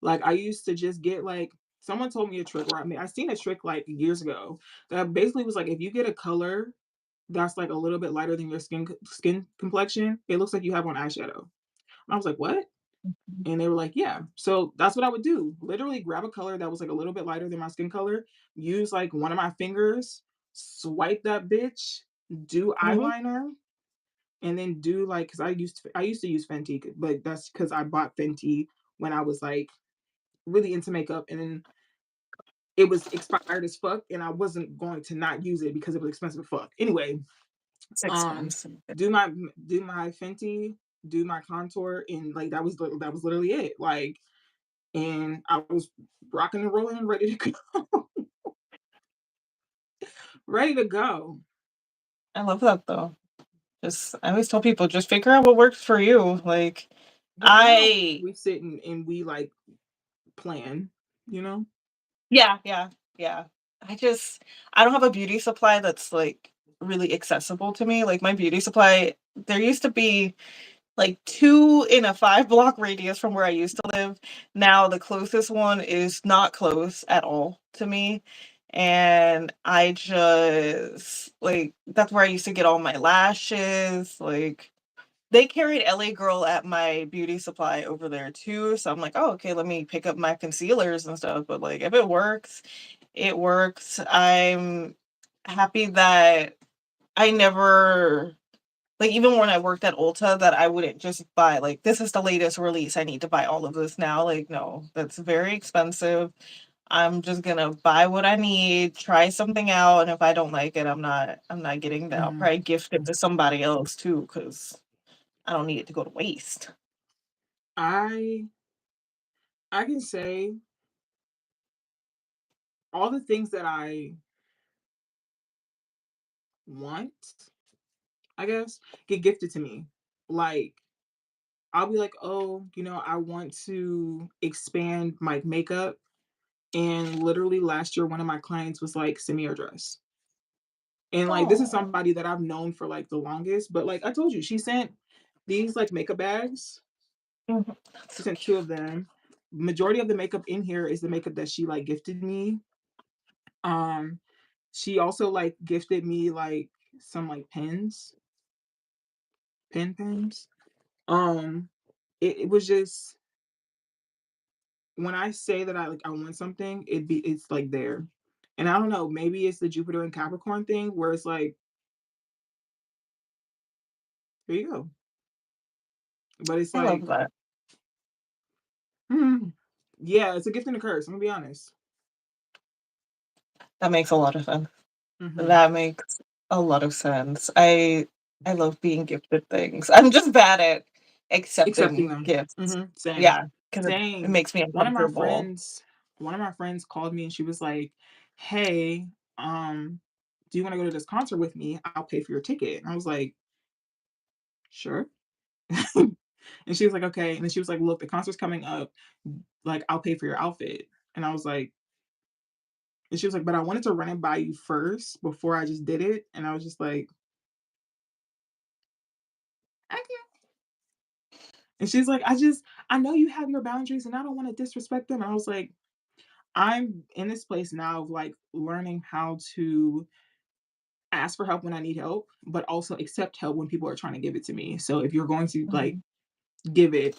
Like I used to just get like someone told me a trick, or I seen a trick like years ago that basically was like if you get a color that's like a little bit lighter than your skin complexion, it looks like you have on eyeshadow. And I was like, "What?" And they were like, "Yeah." So that's what I would do. Literally grab a color that was like a little bit lighter than my skin color, use like one of my fingers, swipe that bitch, do Mhm. eyeliner, and then do like because I used to use Fenty, but that's because I bought Fenty when I was like really into makeup, and then it was expired as fuck, and I wasn't going to not use it because it was expensive as fuck. Anyway, It's um, expensive. do my Fenty, do my contour, and like that was literally it. Like and I was rocking and rolling, ready to go, ready to go. I love that though. Just I always tell people just figure out what works for you. Like Yeah, I don't. I We sit and we like plan, you know. yeah, yeah, yeah. I don't have a beauty supply that's like really accessible to me. Like my beauty supply, there used to be like 2 in a 5 block radius from where I used to live. Now the closest one is not close at all to me. And I just like that's where I used to get all my lashes. Like they carried LA Girl at my beauty supply over there too. So I'm like, oh, okay, let me pick up my concealers and stuff. But like if it works, it works. I'm happy that I never like, even when I worked at Ulta, that I wouldn't just buy, like, "This is the latest release, I need to buy all of this now." Like, no, that's very expensive. I'm just gonna buy what I need, try something out, and if I don't like it, I'm not getting that. I'll Mhm. probably gift it to somebody else too, because I don't need it to go to waste. I I can say all the things that I want, I guess, get gifted to me. Like I'll be like, "Oh, I want to expand my makeup." And literally last year, one of my clients was like, "Send me your address." And like this is Oh. somebody that I've known for like the longest, but like I told you, she sent these like makeup bags. Mhm. That's She so sent two cute. of them. Majority of the makeup in here is the makeup that she like gifted me. Um, she also like gifted me like some like pens, pens. Um, it was just when I say that I want something, it's like there. And I don't know, maybe it's the Jupiter and Capricorn thing where it's like, here you go. But it's I love like, that. hmm, yeah, it's a gift and a curse. I'm gonna be honest. That makes a lot of sense. Hmm. That makes a lot of sense. I love being gifted things. I'm just bad at Accepting accepting them. gifts. Same. Yeah, because it Same. makes me One of my uncomfortable. friends, one of my friends called me and she was like, "Hey, um, do you want to go to this concert with me? I'll pay for your ticket." And I was like, "Sure." And she was like, "Okay." And then she was like, "Look, the concert's coming up. Like, I'll pay for your outfit." And I was like, and she was like, "But I wanted to run it by you first before I just did it." And I was just like, "Okay." And she's like, I know you have your boundaries and I don't want to disrespect them." And I was like, I'm in this place now of like learning how to ask for help when I need help, but also accept help when people are trying to give it to me. So if you're going to like Mhm. give it,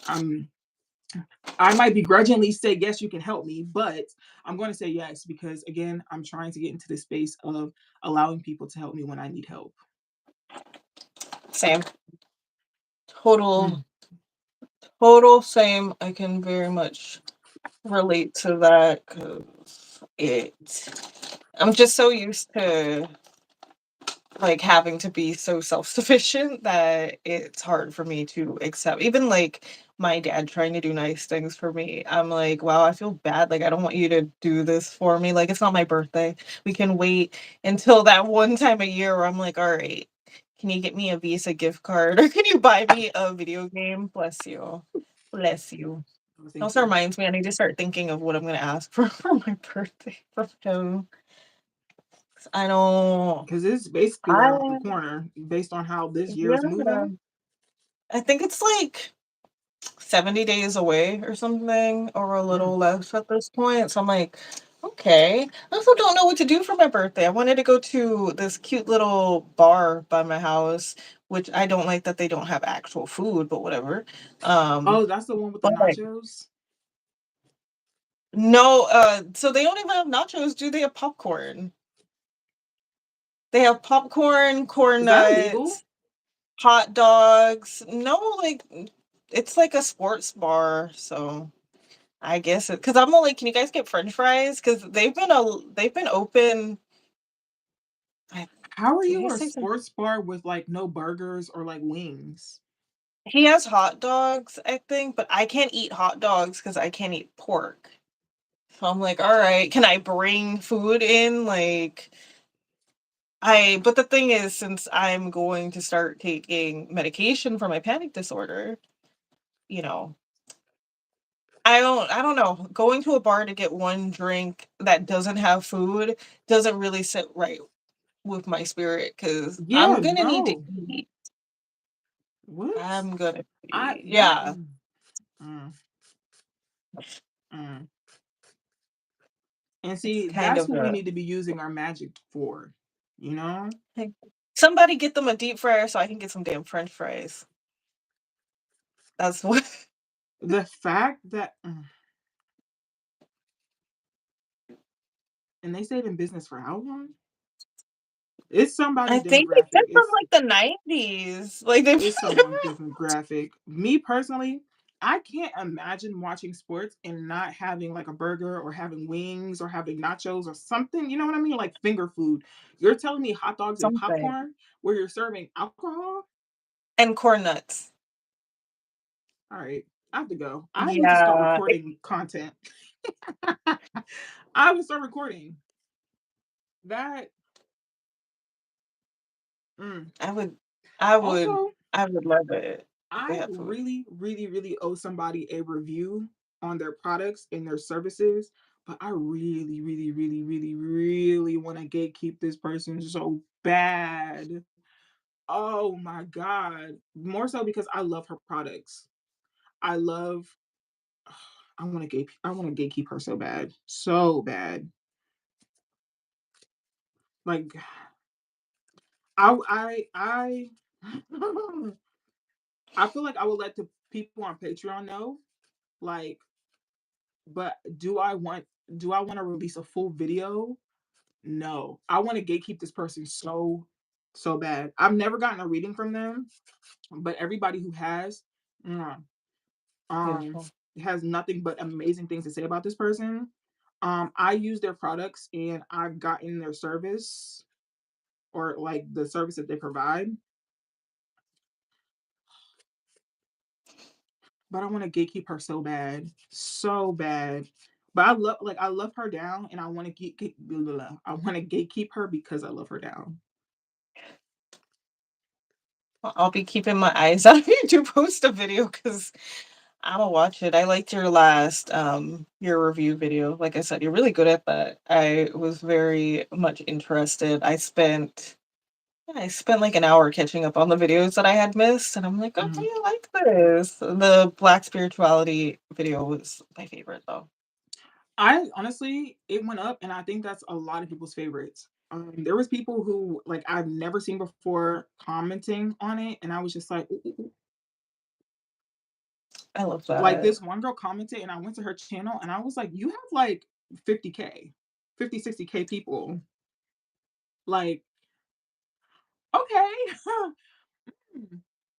I might begrudgingly say yes, you can help me, but I'm going to say yes because again, I'm trying to get into the space of allowing people to help me when I need help. Same. Total, Mm. total same. I can very much relate to that because I'm just so used to like having to be so self-sufficient that it's hard for me to accept even like my dad trying to do nice things for me. I'm like, wow, I feel bad. Like, I don't want you to do this for me. Like, it's not my birthday. We can wait until that one time a year where I'm like, all right, can you get me a Visa gift card or can you buy me a video game? Bless you. Bless you. Oh, thank Also you. reminds me, I need to start thinking of what I'm gonna ask for for my birthday from him. I don't Because it's basically right around the I corner based on how this year is yeah. moving. I think it's like 70 days away or something, or a Mm. little less at this point. So I'm like, okay. I also don't know what to do for my birthday. I wanted to go to this cute little bar by my house, which I don't like that they don't have actual food, but whatever. Um, Oh, that's the one with the but nachos? no, so they don't even have nachos, do they have popcorn? They have popcorn, corn Is that illegal? nuts, hot dogs. No, like it's like a sports bar, so I guess it because I'm all like, "Can you guys get french fries?" Because they've been open I How are did you he a say some sports bar with, like, no burgers or, like, wings? he has hot dogs, I think, but I can't eat hot dogs because I can't eat pork. So I'm like, "Alright, can I bring food in?" Like, I but the thing is, since I'm going to start taking medication for my panic disorder, you know, I don't know, going to a bar to get one drink that doesn't have food doesn't really sit right with my spirit because 'cause Yeah, I'm gonna need to no. eat. What? I'm gonna I eat. that Yeah. mm, mm. And It's see, kind that's of what we a need to be using our magic for, you know? like, somebody get them a deep fryer so I can get some damn french fries. That's what The fact that and they stayed in business for how long? It's I somebody think they said demographic. from, like, the '90s. Like, they've It's someone's demographic. Me personally, I can't imagine watching sports and not having like a burger or having wings or having nachos or something. You know what I mean? Like finger food. You're telling me hot dogs and something. popcorn where you're serving alcohol? And corn nuts. All right, I have to go. I need to start Yeah, recording content. I will start recording that. Mm. I would I would Also, I would love it. They I have food. really, really, really owe somebody a review on their products and their services, but I really, really, really, really, really want to gatekeep this person so bad. Oh my God. More so because I love her products. I love I want to gatekeep her so bad. So bad. Like I I feel like I would let the people on Patreon know, like, but do I want to release a full video? No. I want to gatekeep this person so bad. I've never gotten a reading from them, but everybody who has, mwah, um Beautiful. has nothing but amazing things to say about this person. I use their products and I've gotten their service or like the service that they provide, but I want to gatekeep her so bad, so bad. But I love her down, and I want to I want to gatekeep her because I love her down. Well, I'll be keeping my eyes out if you do post a video because I'ma watch it. I liked your last your review video. Like I said, you're really good at that. I was very much interested. I spent like an hour catching up on the videos that I had missed, and I'm like, okay, Mhm. I like this. The Black spirituality video was my favorite though. I honestly, it went up, and I think that's a lot of people's favorites. There was people who like I've never seen before commenting on it, and I was just like, "Ooh, ooh, ooh." I love Like that. this one girl commented, and I went to her channel, and I was like, you have like 50K, 50, 60K people. Like, okay.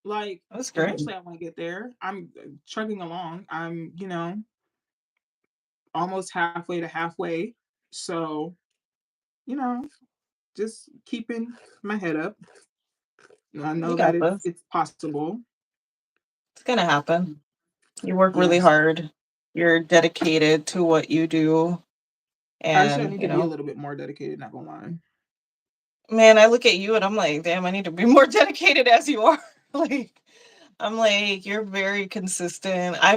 Like, That was great. eventually I want to get there. I'm chugging along. I'm, almost halfway to halfway. So, you know, just keeping my head up. I You know that got it's this. it's possible. It's gonna happen. You work really Yes. hard. You're dedicated to what you do. Actually, I And, need to be a little bit more dedicated, not gonna lie. man, I look at you and I'm like, damn, I need to be more dedicated as you are. Like, I'm like, you're very consistent. I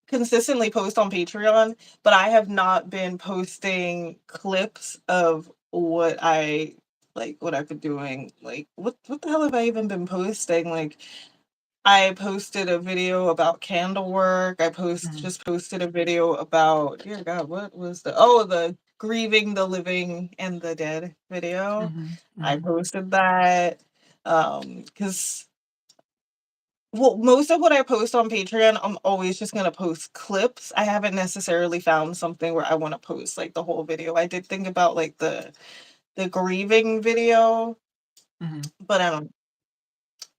consistently post on Patreon, but I have not been posting clips of what I've been doing. Like, what the hell have I even been posting? Like, I posted a video about candle work. Mhm, Just posted a video about, dear God, what was the grieving the living and the dead video. mhm, I mhm, posted that because well, most of what I post on Patreon, I'm always just gonna post clips. I haven't necessarily found something where I want to post like the whole video. I did think about like the grieving video, mhm. but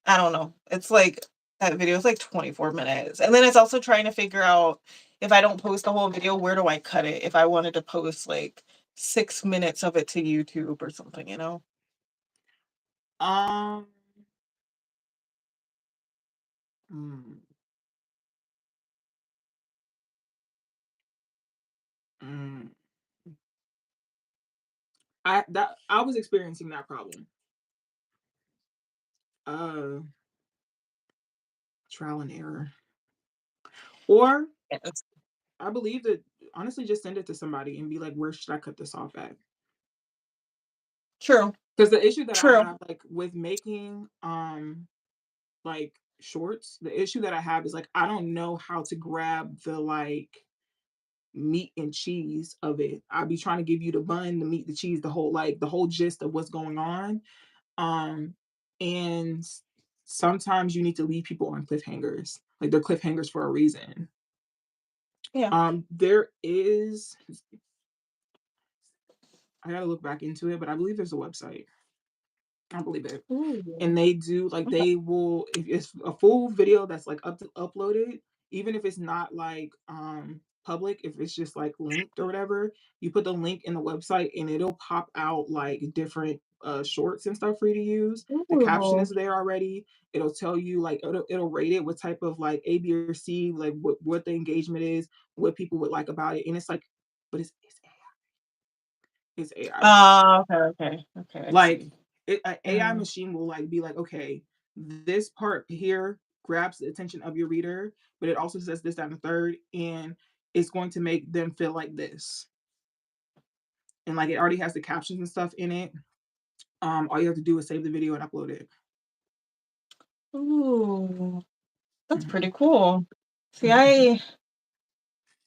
I don't know. It's like that video is like 24 minutes. And then it's also trying to figure out if I don't post the whole video, where do I cut it? If I wanted to post like 6 minutes of it to YouTube or something, you know? Um, mm, mm. I was experiencing that problem. Uh, Trial and error. Or Yes. I believe that honestly just send it to somebody and be like, where should I cut this off at? True. Because the issue that I True. have, like with making like shorts, the issue that I have is like I don't know how to grab the like meat and cheese of it. I'll be trying to give you the bun, the meat, the cheese, the whole gist of what's going on. Um and sometimes you need to leave people on cliffhangers. Like they're cliffhangers for a reason. Yeah. There is I gotta look back into it, but I believe there's a website. I believe it. Ooh. And they do like Okay. they will if it's a full video that's like uploaded, even if it's not like public, if it's just like linked or whatever, you put the link in the website and it'll pop out like different shorts and stuff for you to use. The caption Ooh. is there already. It'll tell you like it'll rate it what type of like A, B, or C, like what the engagement is, what people would like about it. And it's like, but it's AI. Okay, okay. Okay, I Like see. an AI Um, machine will like be like, okay, this part here grabs the attention of your reader, but it also says this, that, and the third, and it's going to make them feel like this. And like it already has the captions and stuff in it. All you have to do is save the video and upload it. Ooh, that's Mhm, pretty cool. See, mhm.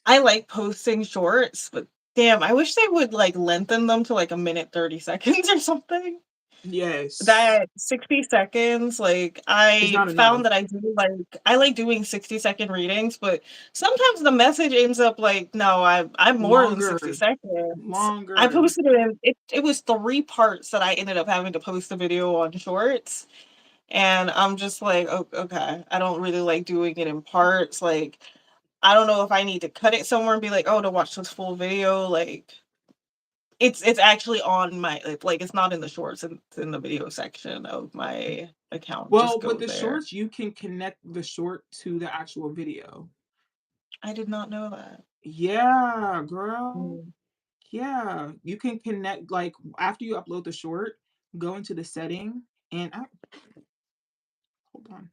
I like posting shorts, but damn, I wish they would like lengthen them to like a minute 30 seconds or something. Yes, That 60 seconds, like, it's I not found enough. that I like doing 60-second readings, but sometimes the message ends up like, "No, I'm more than 60 Longer, seconds." I longer. posted it in it was 3 parts that I ended up having to post the video on Shorts, and I'm just like, "O okay, I don't really like doing it in parts," like, I don't know if I need to cut it somewhere and be like, "Oh, to watch this full video," like it's actually on my like, it's not in the shorts, it's in the video section of my account, just Well, with go the there. shorts, you can connect the short to the actual video. I did not know that. Yeah, girl. Mm. Yeah, you can connect like after you upload the short, go into the setting and hold on.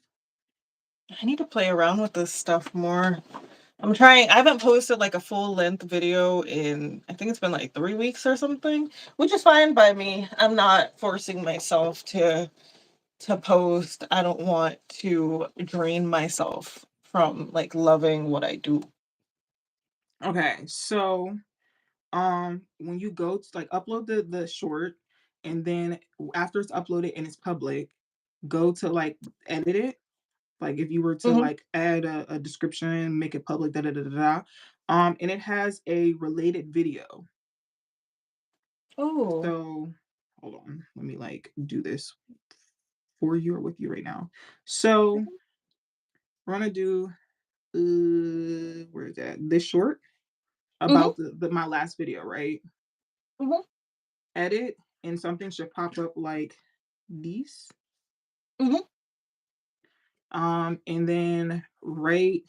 I need to play around with this stuff more. I haven't posted, like, a full-length video in I think it's been, like, 3 weeks or something, which is fine by me. I'm not forcing myself to post. I don't want to drain myself from, like, loving what I do. Okay, so when you go to like upload the short and then after it's uploaded and it's public, go to like edit it. Like if you were to Mhm. like add a description, make it public, da da da da da. And it has a related video. Oh. So hold on, let me like do this for you or with you right now. So Mhm, we're gonna do where is that? This short mhm, about the my last video, right? mhm, Edit and something should pop up like these. mhm, And then right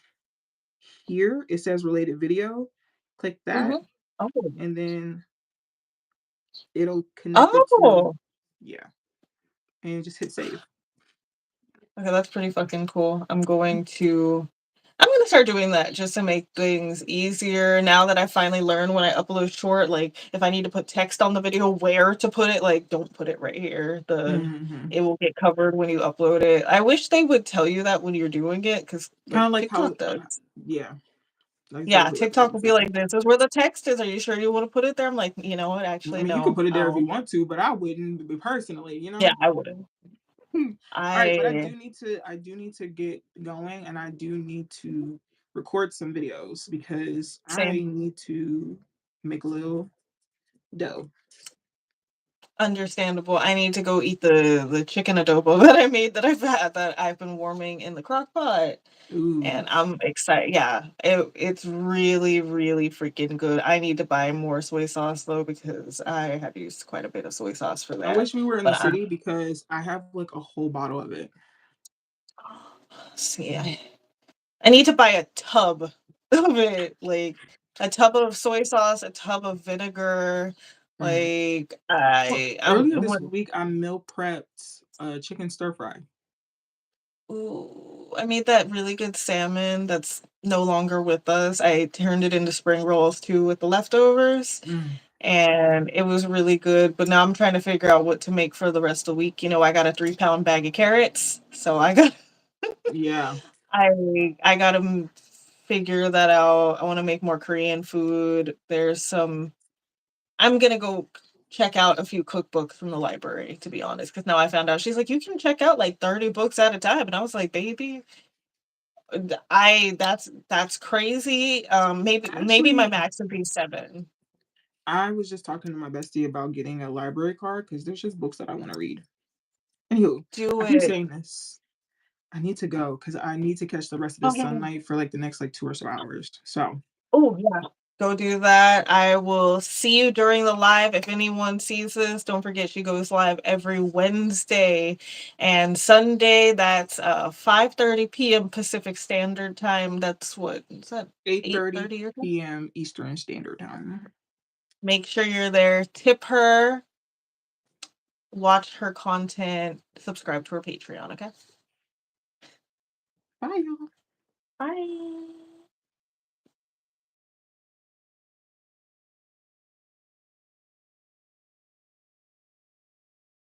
here it says related video. Click that, mhm. Oh. and then it'll connect it to Oh! yeah, and just hit save. Okay, that's pretty fucking cool. I'm gonna start doing that just to make things easier now that I finally learned when I upload short, like if I need to put text on the video, where to put it, like don't put it right here. Mhm. It will get covered when you upload it. I wish they would tell you that when you're doing it, because like Kind of like how TikTok does. yeah, that's Yeah, exactly what I was TikTok gonna will be say. like, "This is where the text is. Are you sure you want to put it there?" I'm like, you know what? I Actually, mean, you can no. put it there if you I'll want to, but I wouldn't personally, you Yeah, know. I wouldn't. All right, but I I do need to get going and I do need to record some videos because I Same. need to make a little dough. Understandable. I need to go eat the chicken adobo that I made that I've been warming in the crock pot, Ooh. and I'm excited. Yeah, it's really, really freaking good. I need to buy more soy sauce though because I have used quite a bit of soy sauce for I that. wish we were in the But city because I have like a whole bottle of it. see, I need to buy a tub of it, like a tub of soy sauce, a tub of vinegar. Mm. Like Well, I'm earlier this week, I meal prepped chicken stir fry. Ooh, I made that really good salmon that's no longer with us. I turned it into spring rolls too with the leftovers, Mm. and it was really good. But now I'm trying to figure out what to make for the rest of the week. You know, I got a 3 pound bag of carrots, so Yeah. I gotta figure that out. I want to make more Korean food. I'm gonna go check out a few cookbooks from the library, to be honest, because now I found out she's like, you can check out like 30 books at a time, and I was like, baby, I that's crazy. Maybe my Actually, max would be 7. I was just talking to my bestie about getting a library card because there's just books that I want to read. Anywho, Do I keep it. saying this. I need to go because I need to catch the rest of this Okay. sunlight for like the next like 2 or so hours. So, Oh, yeah. Go do that. I will see you during the live. If anyone sees this, don't forget she goes live every Wednesday and Sunday. That's 5:30 p.m. Pacific Standard Time. That's what is that 8:30 8:30 your time? p.m. Eastern Standard Time. Make sure you're there. Tip her, watch her content, subscribe to her Patreon, okay? Bye, y'all. Bye.